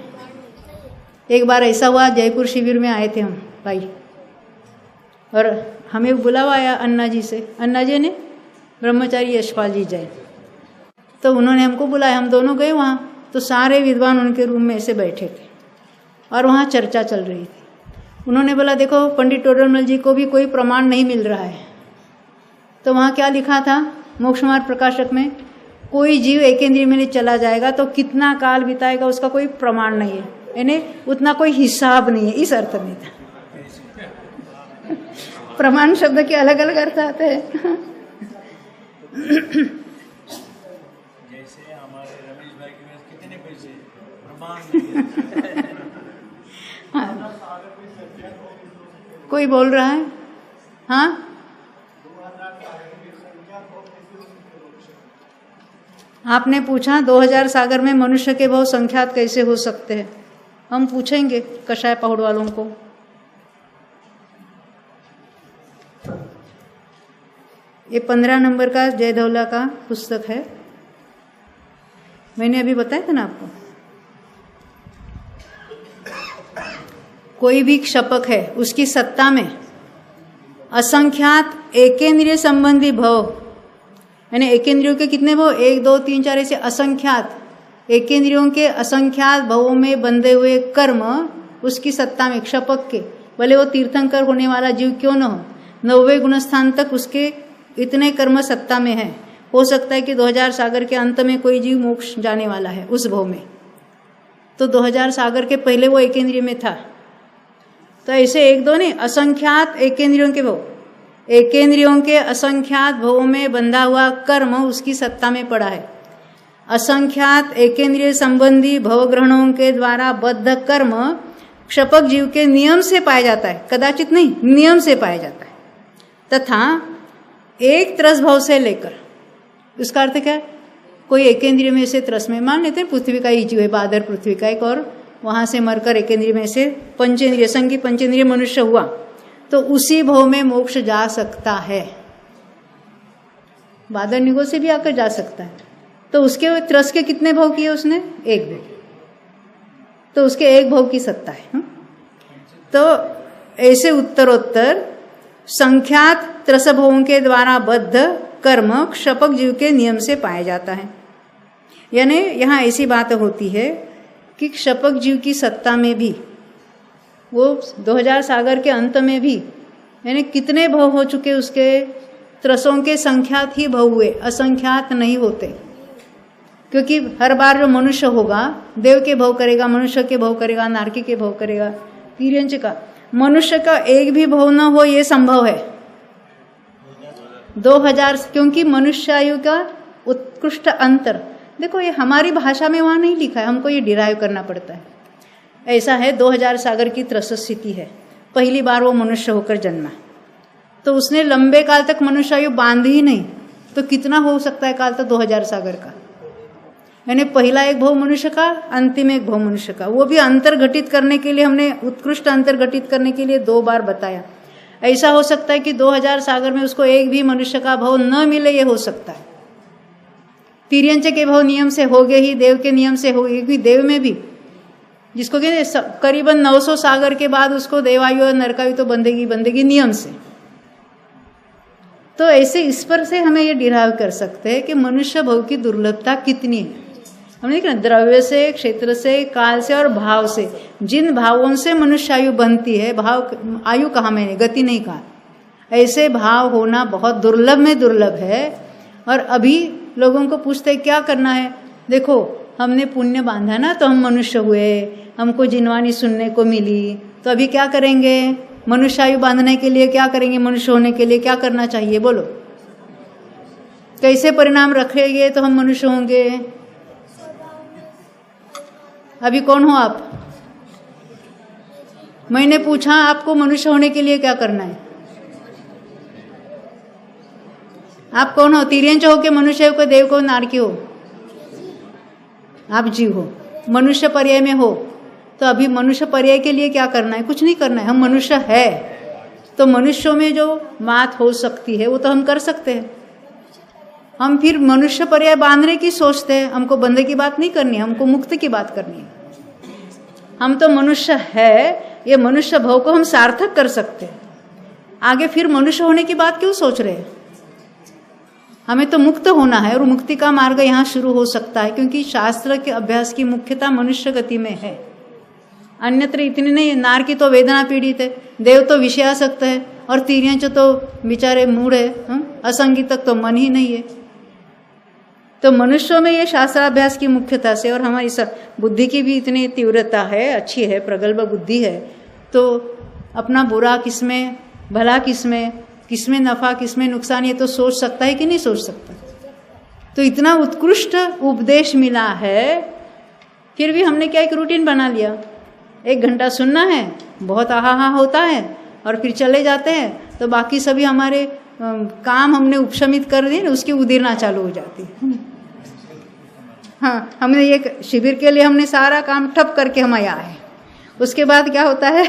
एक बार ऐसा हुआ, जयपुर शिविर में आए थे हम भाई, और हमें बुलावा आया अन्ना जी से, अन्ना जी ने ब्रह्मचारी यशपाल जी जैन, तो उन्होंने हमको बुलाया, हम दोनों गए वहाँ। तो सारे विद्वान उनके रूम में ऐसे बैठे थे और वहाँ चर्चा चल रही थी। उन्होंने बोला देखो पंडित टोडरमल जी को भी कोई प्रमाण नहीं मिल रहा है। तो वहाँ क्या लिखा था मोक्ष मार्ग प्रकाशक में, कोई जीव एकेंद्रिय में चला जाएगा तो कितना काल बिताएगा उसका कोई प्रमाण नहीं है, यानी उतना कोई हिसाब नहीं है, इस अर्थ में था। प्रमाण शब्द के अलग अलग अर्थ आते हैं। जैसे हमारे रमेश भाई के पास कितने पैसे प्रमाण नहीं। हाँ। कोई बोल रहा है, हाँ आपने पूछा 2000 सागर में मनुष्य के भाव संख्यात कैसे हो सकते हैं। हम पूछेंगे कषाय पहाड़ वालों को। ये 15 नंबर का जय धौला का पुस्तक है, मैंने अभी बताया था ना आपको। कोई भी क्षपक है उसकी सत्ता में असंख्यात एकेंद्रिय संबंधी भव, यानी एकेंद्रियों के कितने भव, 1 2 3 4 ऐसे असंख्यात एकेंद्रियों के असंख्यात भवों में बंधे हुए कर्म उसकी सत्ता में, क्षपक के, भले वो तीर्थंकर होने वाला जीव क्यों न हो, 90वें गुणस्थान तक उसके इतने कर्म सत्ता में है। हो सकता है कि 2000 सागर के अंत में कोई जीव मोक्ष जाने वाला है उस भव में, तो 2000 सागर के पहले वो एकेंद्रिय में था। तो ऐसे 1 2 नहीं, असंख्यात एकेंद्रियों के भव, एकेंद्रियों के असंख्यात भवों में बंधा हुआ कर्म उसकी सत्ता में पड़ा है। असंख्यात एकेंद्रिय संबंधी भव ग्रहणों के द्वारा बद्ध कर्म क्षपक जीव के नियम से पाया जाता है, कदाचित नहीं, नियम से पाया जाता है। तथा एक त्रस भव से लेकर, उसका अर्थ क्या है, कोई एकेंद्रिय में से त्रस में, मान लेते हैं पृथ्वी का ही जीव है, बादर पृथ्वी का एक, और वहां से मरकर एकेंद्रिय में से पंचेंद्रिय संगी पंचेंद्रिय मनुष्य हुआ, तो उसी भव में मोक्ष जा सकता है। बादर निगो से भी आकर जा सकता है। तो उसके त्रस के कितने भव किए उसने, 1 भव, तो उसके 1 भव की सत्ता है। तो ऐसे उत्तरोत्तर संख्यात त्रस भवों के द्वारा बद्ध कर्म क्षपक जीव के नियम से पाया जाता है। यानी यहाँ ऐसी बात होती है कि क्षपक जीव की सत्ता में भी, वो 2000 सागर के अंत में भी, यानी कितने भव हो चुके उसके, त्रसों के संख्यात ही भव हुए, असंख्यात नहीं होते। क्योंकि हर बार जो मनुष्य होगा देव के भव करेगा, मनुष्य के भव करेगा, नारकी के भव करेगा, तिर्यंच का, मनुष्य का एक भी भव न हो ये संभव है 2000, क्योंकि मनुष्य आयु का उत्कृष्ट अंतर, देखो ये हमारी भाषा में वहाँ नहीं लिखा है, हमको ये डिराइव करना पड़ता है। ऐसा है 2000 सागर की त्रस स्थिति है, पहली बार वो मनुष्य होकर जन्मा, तो उसने लंबे काल तक मनुष्य आयु बांधी ही नहीं, तो कितना हो सकता है काल तक 2000 सागर का, यानी पहला एक भव मनुष्य का, अंतिम एक भव मनुष्य का, वो भी अंतर घटित करने के लिए हमने उत्कृष्ट अंतर घटित करने के लिए 2 बार बताया। ऐसा हो सकता है कि 2000 सागर में उसको एक भी मनुष्य का भव न मिले, ये हो सकता है। तिर्यंच के भव नियम से हो गए ही, देव के नियम से हो गए, क्योंकि देव में भी जिसको कहते करीबन 900 सागर के बाद उसको देवायु और नरकायु तो बंदेगी नियम से। तो ऐसे इस पर से हमें ये डिराइव कर सकते हैं कि मनुष्य भव की दुर्लभता कितनी है। हमने देखा द्रव्य से, क्षेत्र से, काल से और भाव से, जिन भावों से मनुष्य आयु बनती है, भाव आयु कहा मैंने, गति नहीं कहा, ऐसे भाव होना बहुत दुर्लभ में दुर्लभ है। और अभी लोगों को पूछते क्या करना है, देखो हमने पुण्य बांधा ना तो हम मनुष्य हुए, हमको जिनवानी सुनने को मिली, तो अभी क्या करेंगे, मनुष्य आयु बांधने के लिए क्या करेंगे, मनुष्य होने के लिए क्या करना चाहिए, बोलो कैसे परिणाम रखेंगे तो हम मनुष्य होंगे। अभी कौन हो आप, मैंने पूछा आपको मनुष्य होने के लिए क्या करना है, आप कौन हो, तिर्यंच हो के मनुष्य हो, देव को, नारकी हो, आप जीव हो, मनुष्य पर्याय में हो, तो अभी मनुष्य पर्याय के लिए क्या करना है, कुछ नहीं करना है, हम मनुष्य है। तो मनुष्यों में जो बात हो सकती है वो तो हम कर सकते हैं। हम फिर मनुष्य पर्याय बांधने की सोचते हैं, हमको बंधे की बात नहीं करनी है, हमको मुक्ति की बात करनी है। हम तो मनुष्य है, ये मनुष्य भव को हम सार्थक कर सकते हैं। आगे फिर मनुष्य होने की बात क्यों सोच रहे हैं? हमें तो मुक्त होना है और मुक्ति का मार्ग यहाँ शुरू हो सकता है, क्योंकि शास्त्र के अभ्यास की मुख्यता मनुष्य गति में है। अन्यत्र इतनी नहीं। नार की तो वेदना पीड़ित है, देव तो विषयासक्त है, और तिर्यंच तो बेचारे मूढ़ है, असंगी तक तो मन ही नहीं है। तो मनुष्यों में ये शास्त्राभ्यास की मुख्यता से, और हमारी बुद्धि की भी इतनी तीव्रता है, अच्छी है, प्रगल्भ बुद्धि है, तो अपना बुरा किसमें, भला किसमें, किसमें नफा किसमें नुकसान, ये तो सोच सकता है कि नहीं सोच सकता। तो इतना उत्कृष्ट उपदेश मिला है, फिर भी हमने क्या एक रूटीन बना लिया। 1 घंटा सुनना है, बहुत आहा होता है, और फिर चले जाते हैं। तो बाकी सभी हमारे काम हमने उपशमित कर दिए, उसकी उदीरना चालू हो जाती है। हाँ, हमने एक शिविर के लिए हमने सारा काम ठप करके हम आया है। उसके बाद क्या होता है,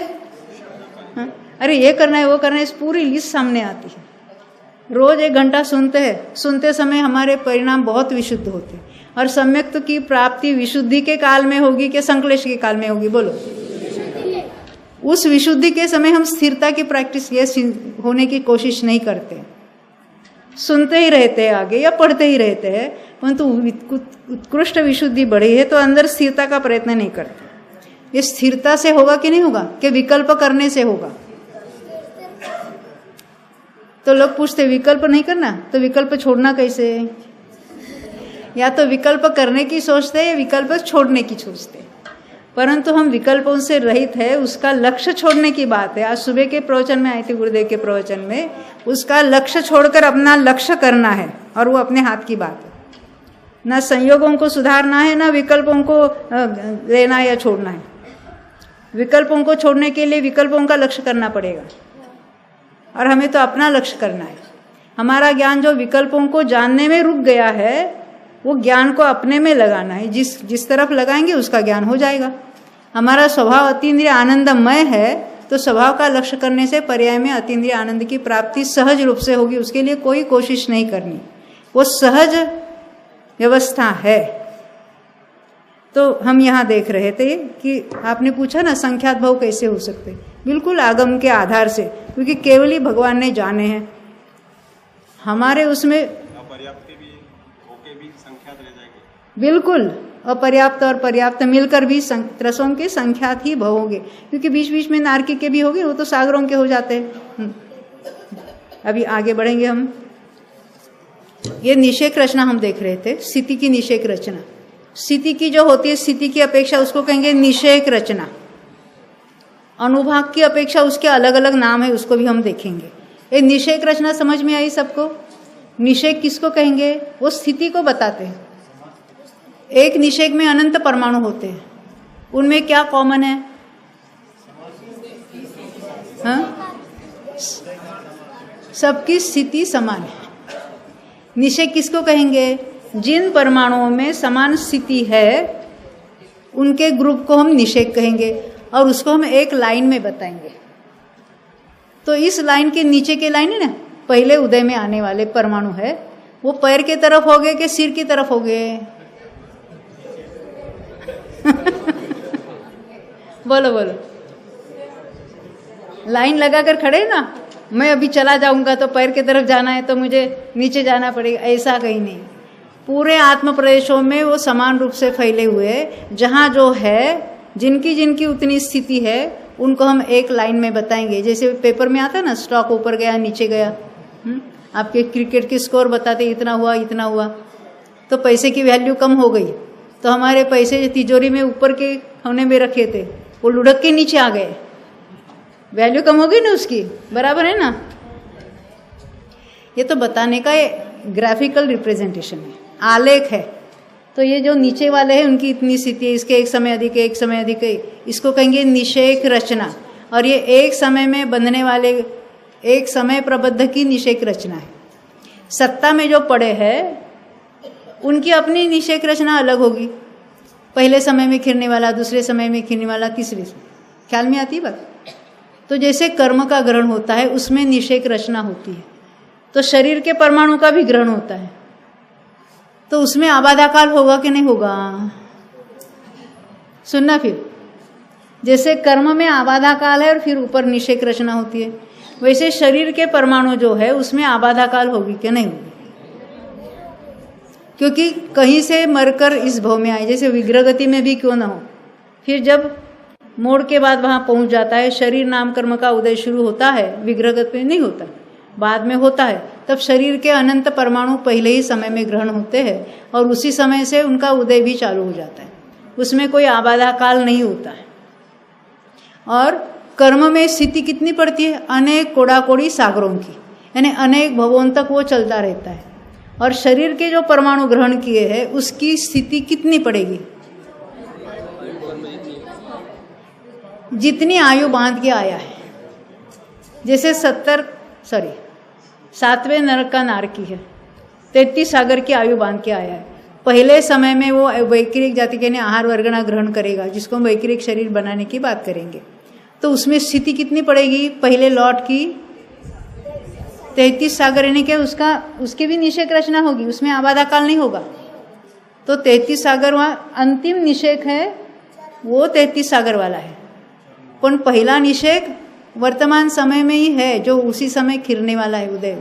हाँ, अरे ये करना है वो करना है, इस पूरी लिस्ट सामने आती है। रोज 1 घंटा सुनते हैं, सुनते समय हमारे परिणाम बहुत विशुद्ध होते हैं। और सम्यक्त की प्राप्ति विशुद्धि के काल में होगी कि संक्लेश के काल में होगी? बोलो। उस विशुद्धि के समय हम स्थिरता की प्रैक्टिस ये होने की कोशिश नहीं करते, सुनते ही रहते हैं आगे या पढ़ते ही रहते हैं, परंतु उत्कृष्ट विशुद्धि बढ़ी है तो अंदर स्थिरता का प्रयत्न नहीं करते। ये स्थिरता से होगा कि नहीं होगा, कि विकल्प करने से होगा? तो लोग पूछते विकल्प नहीं करना, तो विकल्प छोड़ना कैसे? या तो विकल्प करने की सोचते हैं या विकल्प छोड़ने की सोचते हैं। परंतु हम विकल्पों से रहित है, उसका लक्ष्य छोड़ने की बात है। आज सुबह के प्रवचन में आई थी, गुरुदेव के प्रवचन में, उसका लक्ष्य छोड़कर अपना लक्ष्य करना है, और वो अपने हाथ की बात है। ना संयोगों को सुधारना है, ना विकल्पों को लेना या छोड़ना है। विकल्पों को छोड़ने के लिए विकल्पों का लक्ष्य करना पड़ेगा, और हमें तो अपना लक्ष्य करना है। हमारा ज्ञान जो विकल्पों को जानने में रुक गया है, वो ज्ञान को अपने में लगाना है। जिस तरफ लगाएंगे उसका ज्ञान हो जाएगा। हमारा स्वभाव अतीन्द्रिय आनंदमय है, तो स्वभाव का लक्ष्य करने से पर्याय में अतीन्द्रिय आनंद की प्राप्ति सहज रूप से होगी। उसके लिए कोई कोशिश नहीं करनी, वो सहज व्यवस्था है। तो हम यहाँ देख रहे थे कि आपने पूछा ना संख्यात भाव कैसे हो सकते, बिल्कुल आगम के आधार से, क्योंकि केवल ही भगवान ने जाने हैं। हमारे उसमें बिल्कुल अपर्याप्त और पर्याप्त मिलकर भी त्रसों के संख्यात ही भव होंगे, क्योंकि बीच बीच में नारकी के भी होंगे, वो तो सागरों के हो जाते हैं। अभी आगे बढ़ेंगे हम। ये निषेक रचना हम देख रहे थे, स्थिति की निषेक रचना। स्थिति की जो होती है, स्थिति की अपेक्षा उसको कहेंगे निषेक रचना। अनुभाग की अपेक्षा उसके अलग अलग नाम है, उसको भी हम देखेंगे। ये निषेक रचना समझ में आई सबको? निषेक किसको कहेंगे? वो स्थिति को बताते हैं। एक निषेक में अनंत परमाणु होते हैं, उनमें क्या कॉमन है? हाँ? सबकी स्थिति समान है। निषेक किसको कहेंगे? जिन परमाणुओं में समान स्थिति है उनके ग्रुप को हम निषेक कहेंगे, और उसको हम एक लाइन में बताएंगे। तो इस लाइन के नीचे के लाइन है ना, पहले उदय में आने वाले परमाणु है, वो पैर के तरफ हो गए कि सिर की तरफ हो गए? बोलो बोलो। लाइन लगाकर खड़े ना, मैं अभी चला जाऊंगा तो पैर की तरफ जाना है तो मुझे नीचे जाना पड़ेगा, ऐसा कहीं नहीं। पूरे आत्म प्रदेशों में वो समान रूप से फैले हुए, जहाँ जो है जिनकी जिनकी उतनी स्थिति है उनको हम एक लाइन में बताएंगे। जैसे पेपर में आता है ना, स्टॉक ऊपर गया नीचे गया, आपके क्रिकेट की स्कोर बताते इतना हुआ इतना हुआ, तो पैसे की वैल्यू कम हो गई, तो हमारे पैसे जो तिजोरी में ऊपर के कोने में रखे थे वो लुढ़क के नीचे आ गए, वैल्यू कम हो गई ना उसकी, बराबर है ना? ये तो बताने का ग्राफिकल रिप्रेजेंटेशन है, आलेख है। तो ये जो नीचे वाले हैं उनकी इतनी स्थिति है, इसके एक समय अधिक है, एक समय अधिक है, इसको कहेंगे निषेक रचना। और ये एक समय में बंधने वाले, एक समय प्रबद्ध की निषेक रचना है। सत्ता में जो पड़े हैं उनकी अपनी निषेक रचना अलग होगी। पहले समय में खिरने वाला, दूसरे समय में खिरने वाला, तीसरे। ख्याल में आती है बात? तो जैसे कर्म का ग्रहण होता है उसमें निषेक रचना होती है, तो शरीर के परमाणु का भी ग्रहण होता है, तो उसमें आबादाकाल होगा कि नहीं होगा? सुनना फिर, जैसे कर्म में आबाधा काल है और फिर ऊपर निषेक रचना होती है, वैसे शरीर के परमाणु जो है उसमें आबाधा काल होगी क्या? नहीं होगी, क्योंकि कहीं से मरकर इस भव में आए, जैसे विग्रह गति में भी क्यों ना हो, फिर जब मोड़ के बाद वहां पहुंच जाता है, शरीर नाम कर्म का उदय शुरू होता है, विग्रह गति में नहीं होता, बाद में होता है, तब शरीर के अनंत परमाणु पहले ही समय में ग्रहण होते हैं और उसी समय से उनका उदय भी चालू हो जाता है, उसमें कोई आबाधा काल नहीं होता है। और कर्म में स्थिति कितनी पड़ती है? अनेक कोड़ाकोड़ी सागरों की, यानी अनेक भवों तक वो चलता रहता है। और शरीर के जो परमाणु ग्रहण किए हैं उसकी स्थिति कितनी पड़ेगी? जितनी आयु बांध के आया है, जैसे 7वें नरक का नारकी है, 33 सागर की आयु बांध के आया है। पहले समय में वो वैक्रिक जाति के आहार वर्गना ग्रहण करेगा, जिसको हम वैक्रिक शरीर बनाने की बात करेंगे, तो उसमें स्थिति कितनी पड़ेगी? पहले लौट की 33 सागर, यानी कि उसकी भी निषेक रचना होगी, उसमें आबाधा काल नहीं होगा। तो 33 सागर वहाँ अंतिम निषेक है, वो 33 सागर वाला है, पर पहला निषेक वर्तमान समय में ही है, जो उसी समय खिरने वाला है उदय।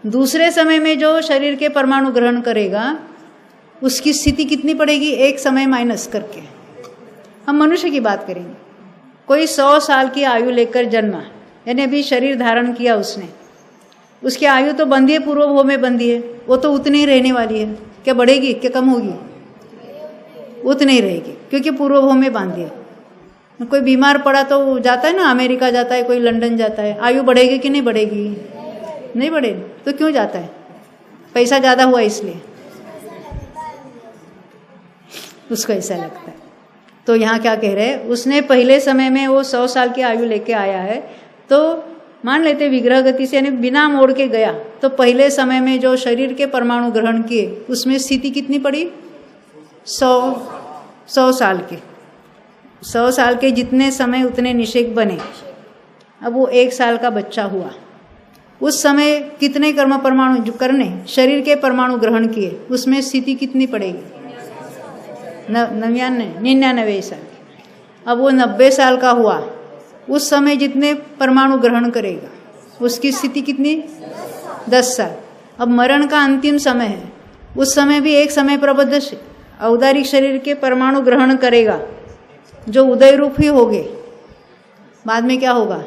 दूसरे समय में जो शरीर के परमाणु ग्रहण करेगा उसकी स्थिति कितनी पड़ेगी? एक समय माइनस करके। हम मनुष्य की बात करेंगे, कोई 100 साल की आयु लेकर जन्मा, यानी अभी शरीर धारण किया उसने, उसकी आयु तो बंधी है, पूर्व भव में बंधी है, वो तो उतनी ही रहने वाली है। क्या बढ़ेगी क्या कम होगी? उतनी ही रहेगी, क्योंकि पूर्व भव में बांधी है। कोई बीमार पड़ा तो जाता है ना, अमेरिका जाता है, कोई लंदन जाता है, आयु बढ़ेगी कि नहीं बढ़ेगी? नहीं बढ़ेगी। तो क्यों जाता है? पैसा ज़्यादा हुआ इसलिए उसको ऐसा लगता है। तो यहाँ क्या कह रहे हैं, उसने पहले समय में वो 100 साल की आयु लेके आया है, तो मान लेते विग्रह गति से, यानी बिना मोड़ के गया, तो पहले समय में जो शरीर के परमाणु ग्रहण किए उसमें स्थिति कितनी पड़ी? 100 साल के। 100 साल के जितने समय उतने निषेक बने। अब वो 1 साल का बच्चा हुआ, उस समय कितने कर्म परमाणु जो करने शरीर के परमाणु ग्रहण किए, उसमें स्थिति कितनी पड़ेगी? 99 साल। अब वो 90 साल का हुआ, उस समय जितने परमाणु ग्रहण करेगा उसकी स्थिति कितनी? 10 साल। अब मरण का अंतिम समय है, उस समय भी एक समय प्रबद्ध औदारिक शरीर के परमाणु ग्रहण करेगा, जो उदय रूप ही होंगे। बाद में क्या होगा?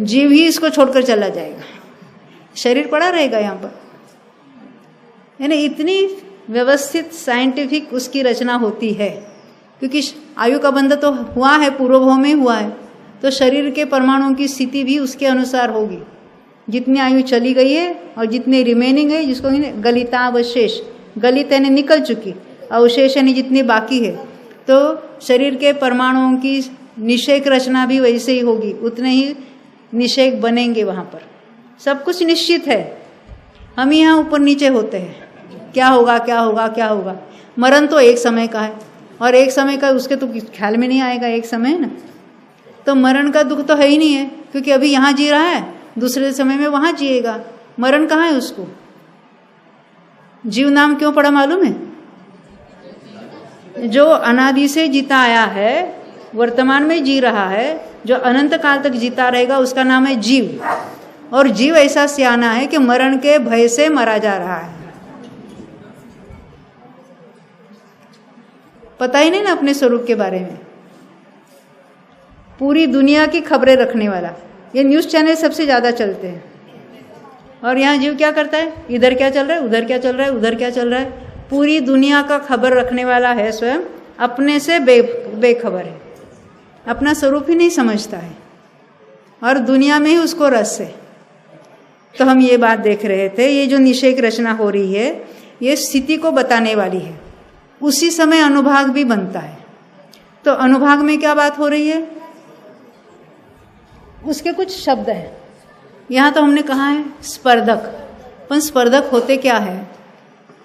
जीव ही इसको छोड़कर चला जाएगा, शरीर पड़ा रहेगा यहाँ पर। यानी इतनी व्यवस्थित साइंटिफिक उसकी रचना होती है, क्योंकि आयु का बंध तो हुआ है, पूर्व भव में हुआ है, तो शरीर के परमाणुओं की स्थिति भी उसके अनुसार होगी। जितनी आयु चली गई है और जितनी रिमेनिंग है, जिसको गलितावशेष, गलित यानी निकल चुकी, अवशेष यानी जितनी बाकी है, तो शरीर के परमाणुओं की निषेक रचना भी वैसे ही होगी, उतने ही निषेक बनेंगे वहाँ पर। सब कुछ निश्चित है, हम यहाँ ऊपर नीचे होते हैं, क्या होगा क्या होगा क्या होगा। मरण तो एक समय का है, और एक समय का उसके तो ख्याल में नहीं आएगा, एक समय है ना, तो मरण का दुख तो है ही नहीं है, क्योंकि अभी यहाँ जी रहा है, दूसरे समय में वहाँ जिएगा। मरण कहाँ है उसको? जीव नाम क्यों पड़ा मालूम है? जो अनादि से जीता आया है, वर्तमान में जी रहा है, जो अनंत काल तक जीता रहेगा, उसका नाम है जीव। और जीव ऐसा सियाना है कि मरण के भय से मरा जा रहा है। पता ही नहीं ना अपने स्वरूप के बारे में, पूरी दुनिया की खबरें रखने वाला। ये न्यूज़ चैनल सबसे ज़्यादा चलते हैं, और यहाँ जीव क्या करता है? इधर क्या चल रहा है, उधर क्या चल रहा है, उधर क्या चल रहा है, पूरी दुनिया का खबर रखने वाला है। स्वयं अपने से बेखबर है, अपना स्वरूप ही नहीं समझता है, और दुनिया में ही उसको रस है। तो हम ये बात देख रहे थे, ये जो निषेक रचना हो रही है, ये स्थिति को बताने वाली है। उसी समय अनुभाग भी बनता है। तो अनुभाग में क्या बात हो रही है? उसके कुछ शब्द हैं। यहाँ तो हमने कहा है स्पर्धक, पर स्पर्धक होते क्या है?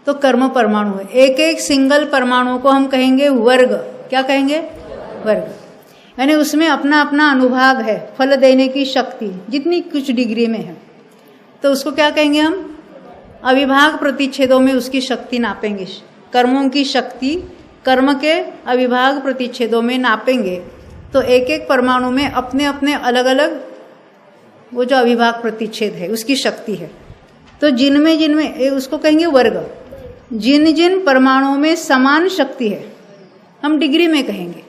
तो कर्म परमाणु है। एक एक सिंगल परमाणु को हम कहेंगे वर्ग। क्या कहेंगे? वर्ग। यानी उसमें अपना अपना अनुभाग है, फल देने की शक्ति जितनी कुछ डिग्री में है, तो उसको क्या कहेंगे हम? अविभाग प्रतिच्छेदों में उसकी शक्ति नापेंगे। कर्मों की शक्ति कर्म के अविभाग प्रतिच्छेदों में नापेंगे तो एक एक परमाणु में अपने अपने अलग अलग वो जो अविभाग प्रतिच्छेद है उसकी शक्ति है। तो जिनमें जिनमें उसको कहेंगे वर्ग, जिन जिन परमाणुओं में समान शक्ति है हम डिग्री में कहेंगे।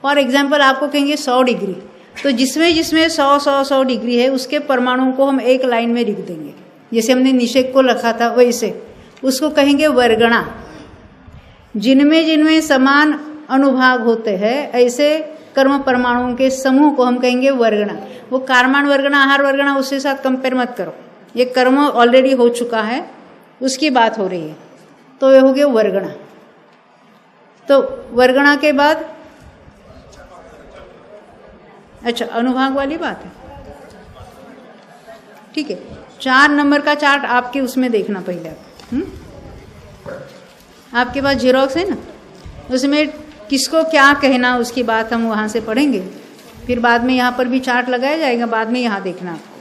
फॉर एग्जाम्पल आपको कहेंगे 100 डिग्री, तो जिसमें जिसमें 100 डिग्री है उसके परमाणुओं को हम एक लाइन में लिख देंगे। जैसे हमने निषेक को रखा था वैसे उसको कहेंगे वर्गणा। जिनमें जिनमें समान अनुभाग होते हैं ऐसे कर्म परमाणुओं के समूह को हम कहेंगे वर्गणा। वो कारमान वर्गणा, आहार वर्गणा उसके साथ कंपेयर मत करो, ये कर्म ऑलरेडी हो चुका है उसकी बात हो रही है। तो ये हो गया वर्गणा। तो वर्गणा के बाद अच्छा अनुभाग वाली बात है, ठीक है। 4 नंबर का चार्ट आपके उसमें देखना पहले आपके पास जेरोक्स है ना, उसमें किसको क्या कहना उसकी बात हम वहाँ से पढ़ेंगे। फिर बाद में यहाँ पर भी चार्ट लगाया जाएगा, बाद में यहाँ देखना आपको।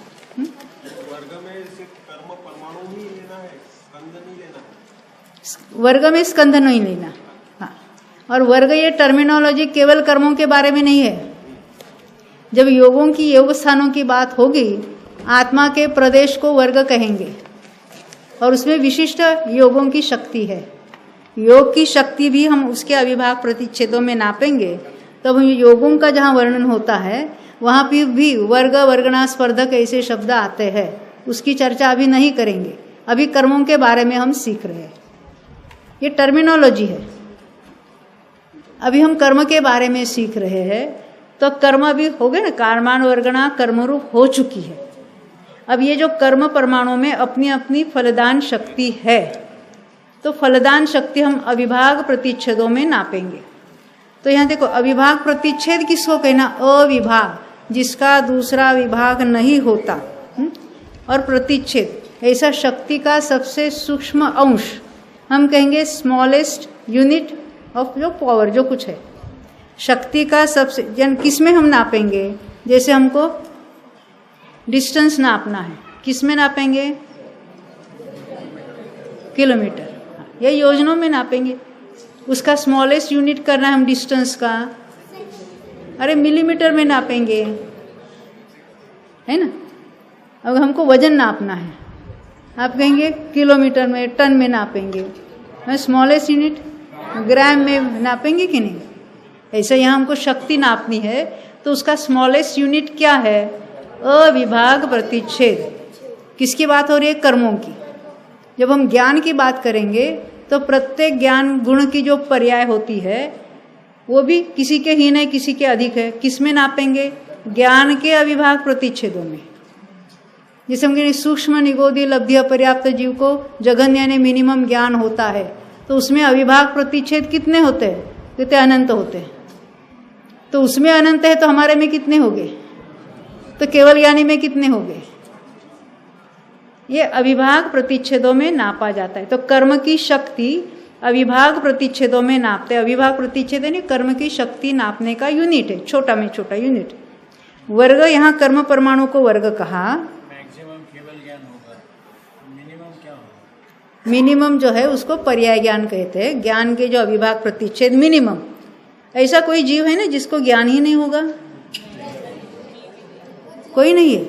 वर्ग में सिर्फ कर्म परमाणु ही लेना है, स्कंद नहीं लेना। वर्ग में स्कंध नहीं लेना, हाँ। और वर्ग ये टर्मिनोलॉजी केवल कर्मों के बारे में नहीं है। जब योगों की योग स्थानों की बात होगी आत्मा के प्रदेश को वर्ग कहेंगे और उसमें विशिष्ट योगों की शक्ति है। योग की शक्ति भी हम उसके अविभाग प्रतिच्छेदों में नापेंगे। तब योगों का जहाँ वर्णन होता है वहाँ पे भी वर्ग, वर्गणा, स्पर्धक ऐसे शब्द आते हैं, उसकी चर्चा अभी नहीं करेंगे। अभी कर्मों के बारे में हम सीख रहे हैं, ये टर्मिनोलॉजी है। अभी हम कर्म के बारे में सीख रहे हैं, तो कर्म अभी हो गए ना, कारमान वर्गणा कर्मरूप हो चुकी है। अब ये जो कर्म परमाणु में अपनी अपनी फलदान शक्ति है, तो फलदान शक्ति हम अविभाग प्रतिच्छेदों में नापेंगे। तो यहाँ देखो अविभाग प्रतिच्छेद किसको कहना, अविभाग जिसका दूसरा विभाग नहीं होता, और प्रतिच्छेद ऐसा शक्ति का सबसे सूक्ष्म अंश हम कहेंगे स्मॉलेस्ट यूनिट ऑफ जो पावर जो कुछ है, शक्ति का सबसे किस में हम नापेंगे। जैसे हमको डिस्टेंस नापना है, किस में नापेंगे, किलोमीटर या योजनों में नापेंगे। उसका स्मॉलेस्ट यूनिट करना है हम डिस्टेंस का, अरे मिलीमीटर में नापेंगे, है ना। अब हमको वजन नापना है, आप कहेंगे किलोमीटर में, टन में नापेंगे। स्मॉलेस्ट यूनिट ग्राम में नापेंगे कि नहीं। ऐसे यहाँ हमको शक्ति नापनी है तो उसका स्मॉलेस्ट यूनिट क्या है, अविभाग प्रतिच्छेद। किसकी बात हो रही है, कर्मों की। जब हम ज्ञान की बात करेंगे तो प्रत्येक ज्ञान गुण की जो पर्याय होती है वो भी किसी के हीन है किसी के अधिक है, किस में नापेंगे, ज्ञान के अविभाग प्रतिच्छेदों में। जैसे हम सूक्ष्म निगोदी लब्धि अपर्याप्त जीव को जघन्य यानी मिनिमम ज्ञान होता है, तो उसमें अविभाग प्रतिच्छेद कितने होते हैं, कितने अनंत होते हैं। तो उसमें अनंत है तो हमारे में कितने हो गए, तो केवल ज्ञानी में कितने हो गए। ये अविभाग प्रतिच्छेदों में नापा जाता है। तो कर्म की शक्ति अविभाग प्रतिच्छेदों में नापते हैं। अविभाग प्रतिच्छेद यानी कर्म की शक्ति नापने का यूनिट है, छोटा में छोटा यूनिट। वर्ग, यहाँ कर्म परमाणु को वर्ग कहा। मैक्सिमम केवल ज्ञान होगा, मिनिमम क्या होगा, मिनिमम जो है उसको पर्याय ज्ञान कहते हैं। ज्ञान के जो अविभाग प्रतिच्छेद मिनिमम। ऐसा कोई जीव है ना जिसको ज्ञान ही नहीं होगा, कोई नहीं है।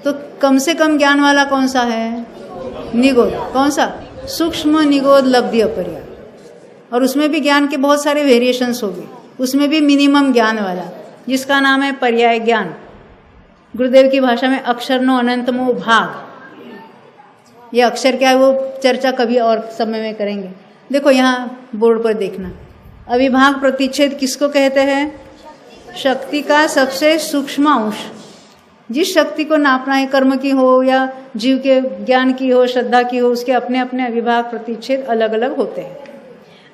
तो कम से कम ज्ञान वाला कौन सा है, निगोद। कौन सा, सूक्ष्म निगोद लब्धि अपर्याप्त। और उसमें भी ज्ञान के बहुत सारे वेरिएशंस हो गए, उसमें भी मिनिमम ज्ञान वाला जिसका नाम है पर्याय ज्ञान। गुरुदेव की भाषा में अक्षर नो अनंतमो भाग। ये अक्षर क्या है वो चर्चा कभी और समय में करेंगे। देखो यहाँ बोर्ड पर देखना, अविभाग प्रतिच्छेद किसको कहते हैं, शक्ति का सबसे सूक्ष्म अंश। जिस शक्ति को नापना है, कर्म की हो या जीव के ज्ञान की हो, श्रद्धा की हो, उसके अपने अपने अविभाग प्रतिच्छेद अलग अलग होते हैं।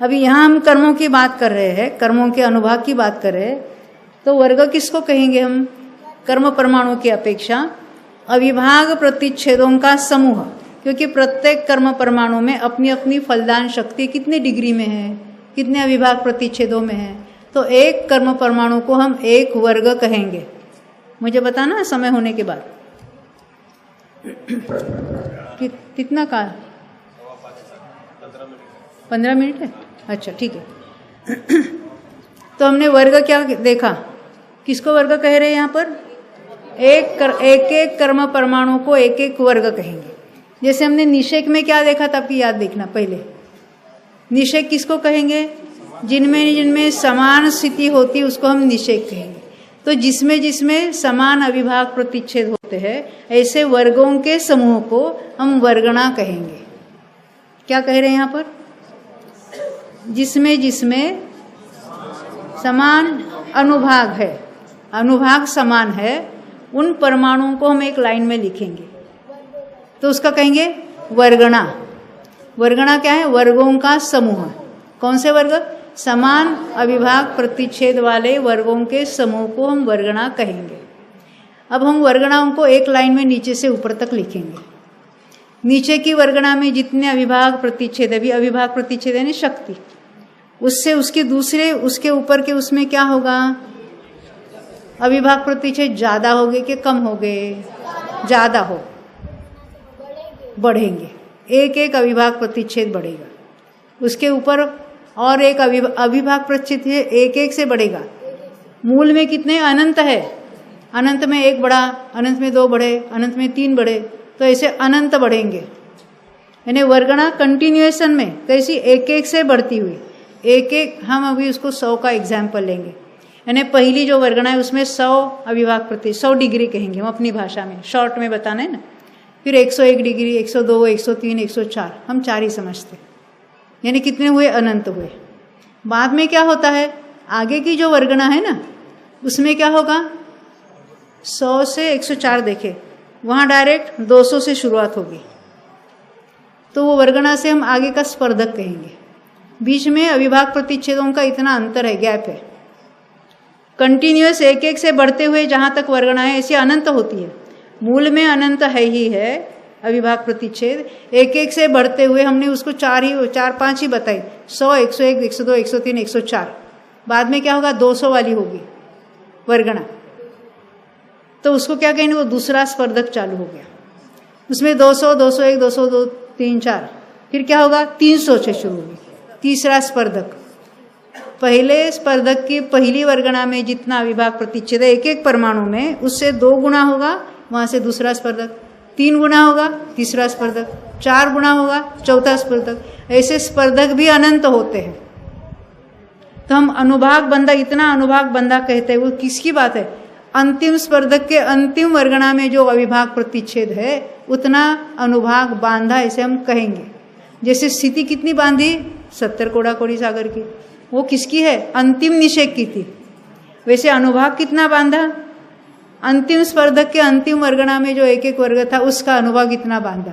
अभी यहाँ हम कर्मों की बात कर रहे हैं, कर्मों के अनुभाग की बात कर रहे हैं। तो वर्ग किसको कहेंगे हम, कर्म परमाणु की अपेक्षा अविभाग प्रतिच्छेदों का समूह। क्योंकि प्रत्येक कर्म परमाणु में अपनी अपनी फलदान शक्ति कितने डिग्री में है, कितने अविभाग प्रतिच्छेदों में है। तो एक कर्म परमाणु को हम एक वर्ग कहेंगे। मुझे बताना समय होने के बाद कितना काल, 15 मिनट है। अच्छा ठीक है। तो हमने वर्ग क्या देखा, किसको वर्ग कह रहे हैं यहाँ पर? एक एक कर्म परमाणु को एक एक वर्ग कहेंगे। जैसे हमने निषेक में क्या देखा था, आपकी याद देखना पहले। निषेक किसको कहेंगे? जिनमें समान स्थिति होती है उसको हम निषेक कहेंगे। तो जिसमें जिसमें समान अविभाग प्रतिच्छेद होते हैं ऐसे वर्गों के समूह को हम वर्गणा कहेंगे। क्या कह रहे हैं यहाँ पर? जिसमें जिसमें समान अनुभाग है, अनुभाग समान है, उन परमाणुओं को हम एक लाइन में लिखेंगे तो उसका कहेंगे वर्गणा। वर्गणा क्या है? वर्गों का समूह। कौन से वर्ग? समान अविभाग प्रतिच्छेद वाले वर्गों के समूह को हम वर्गणा कहेंगे। अब हम वर्गणाओं को एक लाइन में नीचे से ऊपर तक लिखेंगे। नीचे की वर्गणा में जितने अविभाग प्रतिच्छेद है, अभी अविभाग प्रतिच्छेद यानी शक्ति, उससे उसके दूसरे उसके ऊपर के उसमें क्या होगा? अविभाग प्रतिच्छेद ज्यादा हो गए कि कम हो गए? ज्यादा हो, बढ़ेंगे। एक एक अविभाग प्रतिच्छेद बढ़ेगा, उसके ऊपर और एक अविभाग प्रतिच्छेद है, एक एक से बढ़ेगा। मूल में कितने? अनंत है, अनंत में एक बढ़ा, अनंत में दो बढ़े, अनंत में तीन बढ़े, तो ऐसे अनंत बढ़ेंगे। यानी वर्गणा कंटिन्यूएशन में कैसी? एक एक से बढ़ती हुई, एक एक। हम अभी उसको 100 का एग्जाम्पल लेंगे। यानी पहली जो वर्गणा है उसमें 100 अविभाग प्रति 100 डिग्री कहेंगे हम अपनी भाषा में, शॉर्ट में बताना है ना। फिर 101 डिग्री, 102, 103, 104, हम 4 ही समझते। यानी कितने हुए? अनंत हुए। बाद में क्या होता है? आगे की जो वर्गणा है ना उसमें क्या होगा? 100 से 104 देखे, वहाँ डायरेक्ट 200 से शुरुआत होगी, तो वो वर्गणा से हम आगे का स्पर्धक कहेंगे। बीच में अविभाग प्रतिच्छेदों का इतना अंतर है, गैप है। कंटिन्यूअस एक एक से बढ़ते हुए जहाँ तक वर्गणा है ऐसी अनंत होती है। मूल में अनंत है ही है अविभाग प्रतिच्छेद, एक एक से बढ़ते हुए हमने उसको 4-5 ही बताई, 100, 101, 102, 103, 104। बाद में क्या होगा? 200 वाली होगी वर्गणा, तो उसको क्या कहेंगे? वो दूसरा स्पर्धक चालू हो गया। उसमें 200, 201, 202, 3, 4, फिर क्या होगा? 300 से शुरू होगी तीसरा स्पर्धक। पहले स्पर्धक की पहली वर्गणा में जितना अविभाग प्रतिच्छेद है एक एक परमाणु में, उससे 2 गुना होगा, वहां से दूसरा स्पर्धक, 3 गुना होगा तीसरा स्पर्धक, 4 गुना होगा चौथा स्पर्धक। ऐसे स्पर्धक भी अनंत होते हैं। तो हम अनुभाग बंधा, इतना अनुभाग बंधा कहते हैं, वो किसकी बात है? अंतिम स्पर्धक के अंतिम वर्गणा में जो अविभाग प्रतिच्छेद है उतना अनुभाग बांधा, ऐसे हम कहेंगे। जैसे स्थिति कितनी बांधी? 70 कोड़ा कोड़ी सागर की, वो किसकी है? अंतिम निषेक की थी। वैसे अनुभाग कितना बांधा? अंतिम स्पर्धक के अंतिम वर्गणा में जो एक एक वर्ग था उसका अनुभाग इतना बांधा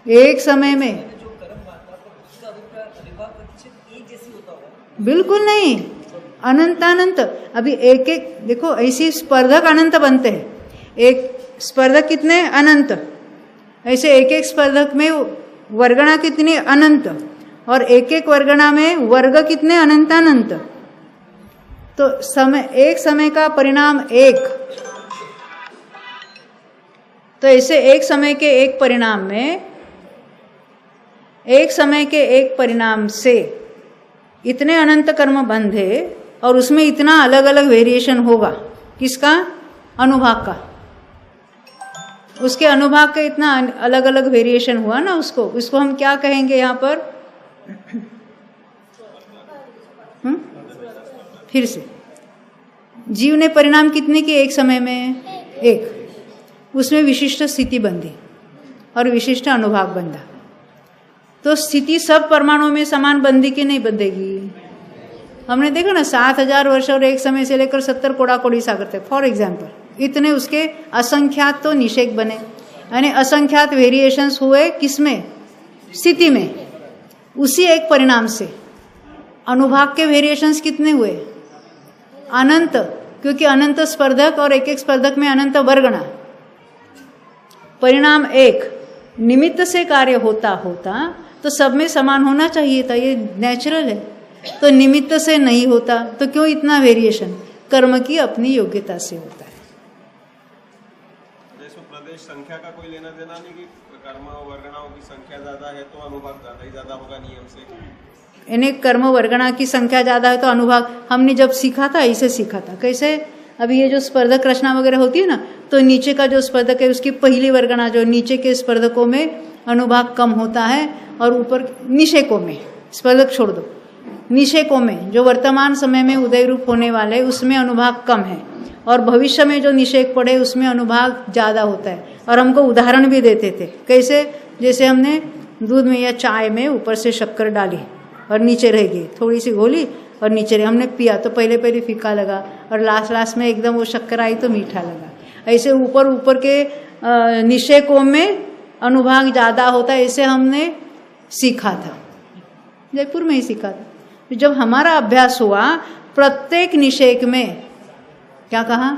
एक समय में। बिल्कुल नहीं, अनंतानंत। अभी एक एक देखो, ऐसी स्पर्धक अनंत बनते हैं। एक स्पर्धक कितने? अनंत। ऐसे एक एक स्पर्धक में वर्गणा कितनी? अनंत। और एक एक वर्गणा में वर्ग कितने? अनंतानंत। तो एक समय का परिणाम एक, तो ऐसे एक समय के एक परिणाम में, एक समय के एक परिणाम से इतने अनंत कर्म बंधे और उसमें इतना अलग अलग वेरिएशन होगा। किसका? अनुभाग का। उसके अनुभाग का इतना अलग अलग वेरिएशन हुआ ना, उसको हम क्या कहेंगे यहाँ पर? फिर से जीव ने परिणाम कितने किए एक समय में? एक। उसमें विशिष्ट स्थिति बंधी और विशिष्ट अनुभाग बंधा। तो स्थिति सब परमाणुओं में समान बंधी की नहीं बंधेगी। हमने देखा ना 7000 वर्ष और एक समय से लेकर 70 कोड़ा कोड़ी सागर थे फॉर एग्जाम्पल, इतने उसके असंख्यात तो निषेक बने, यानी असंख्यात वेरिएशंस हुए। किसमें? स्थिति में। उसी एक परिणाम से अनुभाग के वेरिएशंस कितने हुए? अनंत, क्योंकि अनंत स्पर्धक और एक एक स्पर्धक में अनंत वर्गणा। परिणाम एक, निमित्त से कार्य होता होता तो सब में समान होना चाहिए था, ये नेचुरल है। तो निमित्त से नहीं होता तो क्यों इतना वेरिएशन? कर्म की अपनी योग्यता से होता है। जैसे प्रदेश संख्या का कोई लेना देना नहीं कि कर्म वर्गणाओं की संख्या ज्यादा है तो अनुभाग ज्यादा ही ज्यादा होगा नियम से। यानी कर्म वर्गणा की संख्या ज़्यादा है तो अनुभाग, हमने जब सीखा था ऐसे सीखा था। कैसे? अभी ये जो स्पर्धक रचना वगैरह होती है ना, तो नीचे का जो स्पर्धक है उसकी पहली वर्गणा जो नीचे के स्पर्धकों में अनुभाग कम होता है, और ऊपर निषेकों में, स्पर्धक छोड़ दो, निषेकों में जो वर्तमान समय में उदय रूप होने वाले उसमें अनुभाग कम है, और भविष्य में जो निषेक पड़े उसमें अनुभाग ज़्यादा होता है। और हमको उदाहरण भी देते थे, कैसे? जैसे हमने दूध में या चाय में ऊपर से शक्कर डाली और नीचे रह गई, थोड़ी सी घोली और नीचे रही, हमने पिया तो पहले पहले फीका लगा और लास्ट में एकदम वो शक्कर आई तो मीठा लगा। ऐसे ऊपर ऊपर के निषेकों में अनुभाग ज़्यादा होता है, ऐसे हमने सीखा था, जयपुर में ही सीखा था। जब हमारा अभ्यास हुआ, प्रत्येक निषेक में क्या कहा?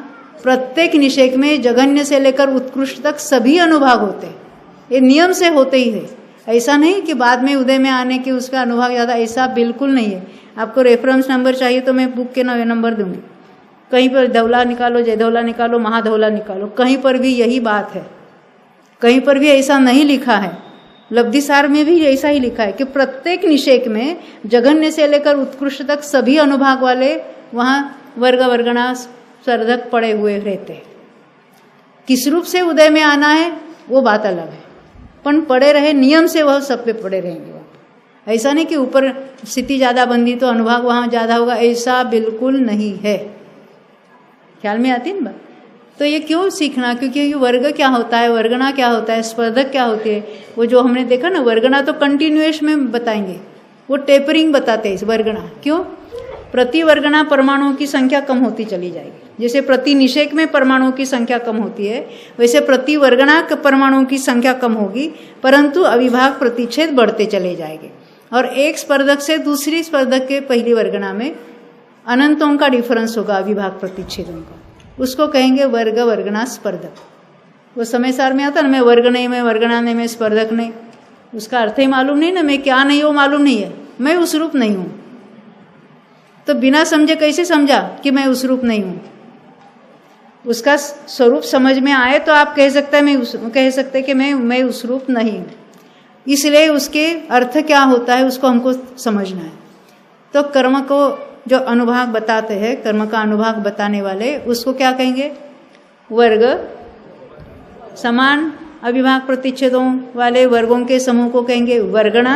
प्रत्येक निषेक में जघन्य से लेकर उत्कृष्ट तक सभी अनुभाग होते, ये नियम से होते ही है। ऐसा नहीं कि बाद में उदय में आने के उसका अनुभाग ज़्यादा, ऐसा बिल्कुल नहीं है। आपको रेफरेंस नंबर चाहिए तो मैं बुक के नंबर दूंगी, कहीं पर धौला निकालो, जयधौला निकालो, महाधौला निकालो, कहीं पर भी यही बात है, कहीं पर भी ऐसा नहीं लिखा है। लब्धिसार में भी ऐसा ही लिखा है कि प्रत्येक निषेक में जघन्य से लेकर उत्कृष्ट तक सभी अनुभाग वाले वहाँ वर्ग वर्गणा स्पर्धक पड़े हुए रहते हैं। किस रूप से उदय में आना है वो बात अलग है, पण पड़े रहे नियम से वह सब पे पड़े रहेंगे। ऐसा नहीं कि ऊपर स्थिति ज़्यादा बंदी तो अनुभाग वहाँ ज़्यादा होगा, ऐसा बिल्कुल नहीं है। ख्याल में आती है ना बात? तो ये क्यों सीखना? क्योंकि ये वर्ग क्या होता है, वर्गणा क्या होता है, स्पर्धक क्या होती है, वो जो हमने देखा ना, वर्गणा तो कंटिन्यूएस में बताएंगे, वो टेपरिंग बताते हैं इस वर्गणा। क्यों? प्रति वर्गणा परमाणुओं की संख्या कम होती चली जाएगी। जैसे प्रति निषेक में परमाणुओं की संख्या कम होती है, वैसे प्रति वर्गणा परमाणुओं की संख्या कम होगी, परंतु अविभाग प्रतिच्छेद बढ़ते चले जाएंगे। और एक स्पर्धक से दूसरी स्पर्धक के पहली वर्गणा में अनंतों का डिफरेंस होगा, अविभाग प्रतिच्छेदों का, उसको कहेंगे वर्ग वर्गणा स्पर्धक। वो समय सार में आता ना, मैं वर्ग नहीं, मैं वर्गणा नहीं, मैं स्पर्धक नहीं, उसका अर्थ ही मालूम नहीं ना, मैं क्या नहीं हूँ मालूम नहीं है, मैं उस रूप नहीं हूँ। तो बिना समझे कैसे समझा कि मैं उस रूप नहीं हूँ? उसका स्वरूप समझ में आए तो आप कह सकते हैं, कह सकते कि मैं उस रूप नहीं हूँ। इसलिए उसके अर्थ क्या होता है उसको हमको समझना है। तो कर्म को जो अनुभाग बताते हैं, कर्म का अनुभाग बताने वाले, उसको क्या कहेंगे? वर्ग। समान अविभाग प्रतिच्छेदों वाले वर्गों के समूह को कहेंगे वर्गणा,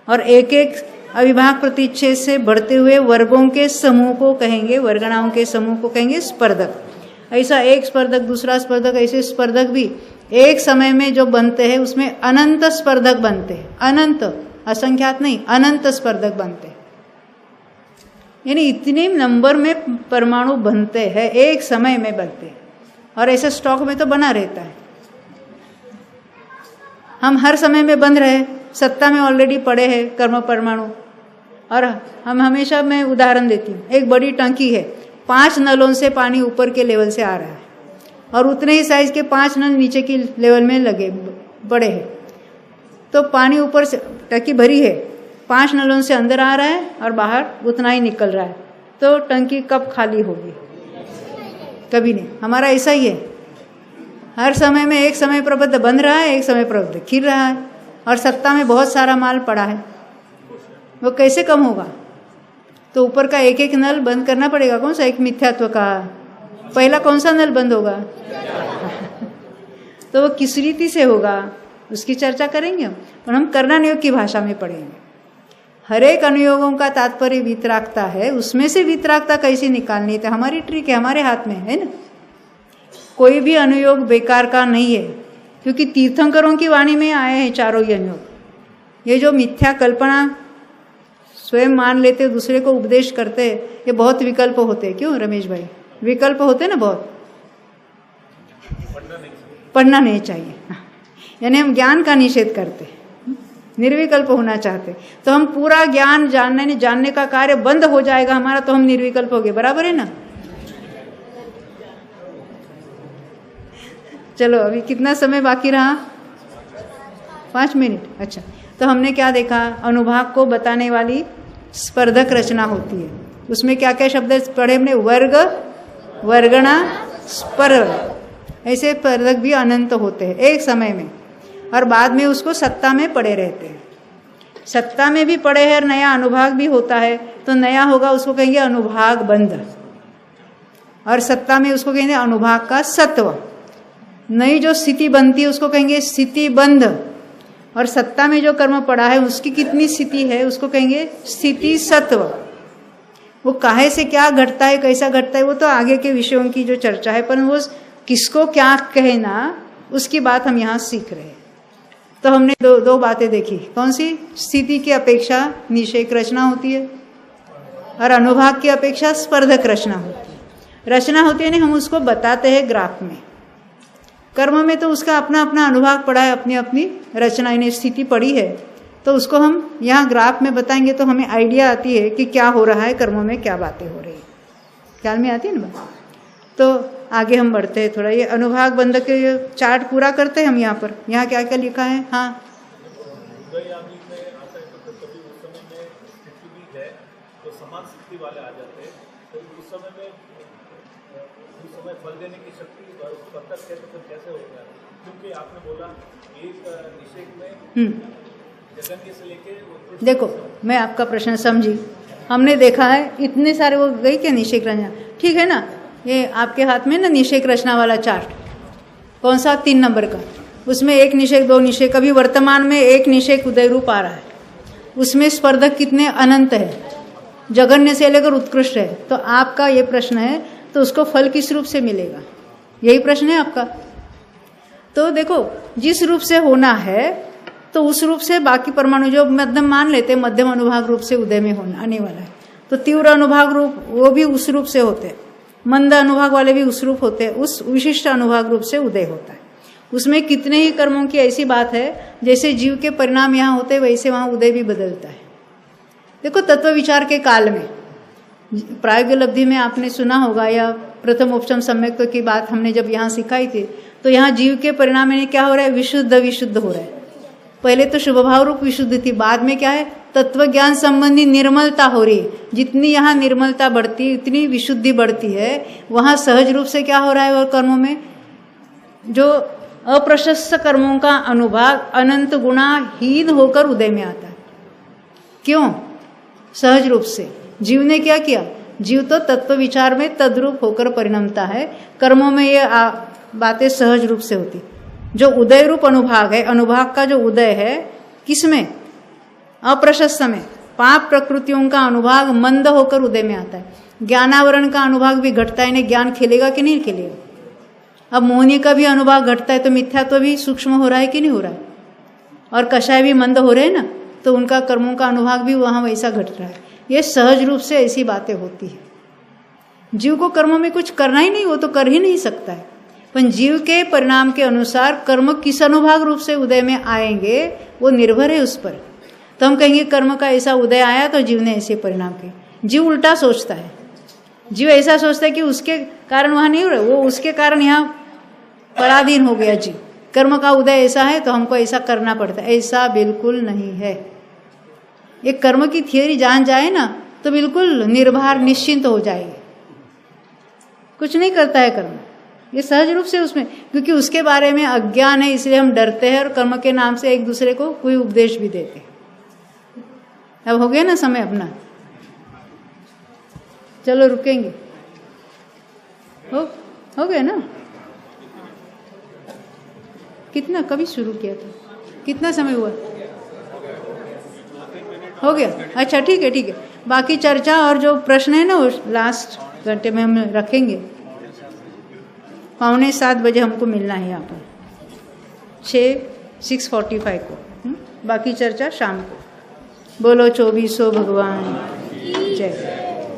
और एक एक अविभाग प्रतिच्छेद से बढ़ते हुए वर्गों के समूह को कहेंगे, वर्गणाओं के समूह को कहेंगे स्पर्धक। ऐसा एक स्पर्धक, दूसरा स्पर्धक, ऐसे स्पर्धक भी एक समय में जो बनते हैं उसमें अनंत स्पर्धक बनते हैं। अनंत, असंख्यात नहीं, अनंत स्पर्धक बनते हैं, यानी इतने नंबर में परमाणु बनते हैं, एक समय में बनते हैं, और ऐसे स्टॉक में तो बना रहता है। हम हर समय में बन रहे, सत्ता में ऑलरेडी पड़े हैं कर्म परमाणु। और हम हमेशा, मैं उदाहरण देती हूँ, एक बड़ी टंकी है, 5 नलों से पानी ऊपर के लेवल से आ रहा है, और उतने ही साइज के 5 नल नीचे की लेवल में लगे बड़े हैं। तो पानी ऊपर से, टंकी भरी है, 5 नलों से अंदर आ रहा है और बाहर उतना ही निकल रहा है, तो टंकी कब खाली होगी? कभी नहीं। हमारा ऐसा ही है, हर समय में एक समय प्रबद्ध बन रहा है, एक समय प्रबद्ध खिल रहा है, और सत्ता में बहुत सारा माल पड़ा है, वो कैसे कम होगा? तो ऊपर का एक एक नल बंद करना पड़ेगा। कौन सा? एक मिथ्यात्व का पहला कौन सा नल बंद होगा? तो वो किस रीति से होगा उसकी चर्चा करेंगे हम, और हम कर्णानुयोग की भाषा में पढ़ेंगे। हर एक अनुयोगों का तात्पर्य वितरागता है, उसमें से वितरागता कैसे निकालनी है तो हमारी ट्रिक है, हमारे हाथ में है ना। कोई भी अनुयोग बेकार का नहीं है, क्योंकि तीर्थंकरों की वाणी में आए हैं चारों ही अनुयोग। ये जो मिथ्या कल्पना स्वयं मान लेते, दूसरे को उपदेश करते, ये बहुत विकल्प होते हैं। क्यों रमेश भाई? विकल्प होते ना बहुत, पढ़ना नहीं चाहिए। यानी हम ज्ञान का निषेध करते, निर्विकल्प होना चाहते, तो हम पूरा ज्ञान जानने का कार्य बंद हो जाएगा हमारा, तो हम निर्विकल्प हो गए, बराबर है ना। चलो अभी कितना समय बाकी रहा? 5 मिनट। अच्छा, तो हमने क्या देखा? अनुभाग को बताने वाली स्पर्धक रचना होती है, उसमें क्या क्या शब्द पढ़े हमने? वर्ग, वर्गणा, स्पर्धक। ऐसे स्पर्धक भी अनंत होते हैं एक समय में, और बाद में उसको सत्ता में पड़े रहते हैं। सत्ता में भी पड़े हैं, नया अनुभाग भी होता है, तो नया होगा उसको कहेंगे अनुभाग बंध, और सत्ता में उसको कहेंगे अनुभाग का सत्व। नई जो स्थिति बनती है उसको कहेंगे स्थिति बंध, और सत्ता में जो कर्म पड़ा है उसकी कितनी स्थिति है उसको कहेंगे स्थिति सत्व। वो काहे से क्या घटता है, कैसा घटता है, वो तो आगे के विषयों की जो चर्चा है, पर वो किसको क्या कहना उसकी बात हम यहाँ सीख रहे हैं। तो हमने दो बातें देखी, कौन सी? स्थिति की अपेक्षा निषेक रचना होती है, और अनुभाग की अपेक्षा स्पर्धक रचना होती है। रचना होती है, हम उसको बताते हैं ग्राफ में। कर्म में तो उसका अपना अपना अनुभाग पड़ा है, अपनी अपनी रचना यानी स्थिति पड़ी है, तो उसको हम यहाँ ग्राफ में बताएंगे तो हमें आइडिया आती है कि क्या हो रहा है, कर्मों में क्या बातें हो रही है, ख्याल में आती है ना बात। तो आगे हम बढ़ते हैं थोड़ा, ये अनुभाग बंध के चार्ट पूरा करते हैं हम यहाँ पर। यहाँ क्या क्या लिखा है? हाँ, फल देने की शक्ति प्रत्यक्ष है, तो फिर कैसे होगा? क्योंकि आपने बोला एक निषेक में जगन्य से लेके, देखो मैं आपका प्रश्न समझी। हमने देखा है इतने सारे, वो गई क्या निषेक रचना, ठीक है ना, ये आपके हाथ में ना निषेक रचना वाला चार्ट, कौन सा? 3 नंबर का। उसमें 1 निषेक 2 निषेक, अभी वर्तमान में 1 निषेक उदय रूप आ रहा है, उसमें स्पर्धक कितने अनंत है, जगन्य से लेकर उत्कृष्ट है। तो आपका ये प्रश्न है, तो उसको फल किस रूप से मिलेगा, यही प्रश्न है आपका। तो देखो जिस रूप से होना है तो उस रूप से बाकी परमाणु जो मध्यम मान लेते हैं, मध्यम अनुभाग रूप से उदय में होना आने वाला है, तो तीव्र अनुभाग रूप वो भी उस रूप से होते हैं, मंद अनुभाग वाले भी उस रूप होते हैं, उस विशिष्ट अनुभाग रूप से उदय होता है। उसमें कितने ही कर्मों की ऐसी बात है, जैसे जीव के परिणाम यहाँ होते हैं वैसे वहाँ उदय भी बदलता है। देखो तत्व विचार के काल में, प्रायोगिक लब्धि में आपने सुना होगा, या प्रथम उपशम सम्यक की बात हमने जब यहाँ सिखाई थी, तो यहाँ जीव के परिणाम में क्या हो रहा है? विशुद्ध विशुद्ध हो रहा है। पहले तो शुभ भाव रूप विशुद्ध थी, बाद में क्या है? तत्व ज्ञान संबंधी निर्मलता हो रही है। जितनी यहाँ निर्मलता बढ़ती है उतनी विशुद्धि बढ़ती है। वहाँ सहज रूप से क्या हो रहा है? और कर्मों में जो अप्रशस्त कर्मों का अनुभाग अनंत गुणाहीन होकर उदय में आता है। क्यों? सहज रूप से। जीव ने क्या किया? जीव तो तत्व विचार में तद्रूप होकर परिणमता है, कर्मों में ये बातें सहज रूप से होती। जो उदय रूप अनुभाग है, अनुभाग का जो उदय है किसमें? अप्रशस्त में। पाप प्रकृतियों का अनुभाग मंद होकर उदय में आता है। ज्ञानावरण का अनुभाग भी घटता है, इन्हें ज्ञान खिलेगा कि नहीं खिलेगा? अब मोहनी का भी अनुभाग घटता है, तो मिथ्या तो भी सूक्ष्म हो रहा है कि नहीं हो रहा है? और कषाय भी मंद हो रहे हैं ना, तो उनका कर्मों का अनुभाग भी वहाँ वैसा घट रहा है। ये सहज रूप से ऐसी बातें होती है। जीव को कर्मों में कुछ करना ही नहीं, वो तो कर ही नहीं सकता है। पर जीव के परिणाम के अनुसार कर्म किस अनुभाग रूप से उदय में आएंगे वो निर्भर है उस पर। तो हम कहेंगे कर्म का ऐसा उदय आया तो जीव ने ऐसे परिणाम किए। जीव उल्टा सोचता है। जीव ऐसा सोचता है कि उसके कारण वहाँ नहीं हो रहा, वो उसके कारण यहाँ पराधीन हो गया जीव। कर्म का उदय ऐसा है तो हमको ऐसा करना पड़ता है। ऐसा बिल्कुल नहीं है। एक कर्म की थियरी जान जाए ना तो बिल्कुल निर्भर निश्चिंत हो जाएगी। कुछ नहीं करता है कर्म, ये सहज रूप से उसमें, क्योंकि उसके बारे में अज्ञान है, इसलिए हम डरते हैं और कर्म के नाम से एक दूसरे को कोई उपदेश भी देते हैं। अब हो गया ना समय अपना, चलो रुकेंगे। हो गया ना? कितना कभी शुरू किया था? कितना समय हुआ? हो गया? अच्छा ठीक है, ठीक है। बाकी चर्चा और जो प्रश्न है ना वो लास्ट घंटे में हम रखेंगे। 6:45 बजे हमको मिलना है यहाँ पर, 6:45 को। बाकी चर्चा शाम को। बोलो 2400 भगवान जय।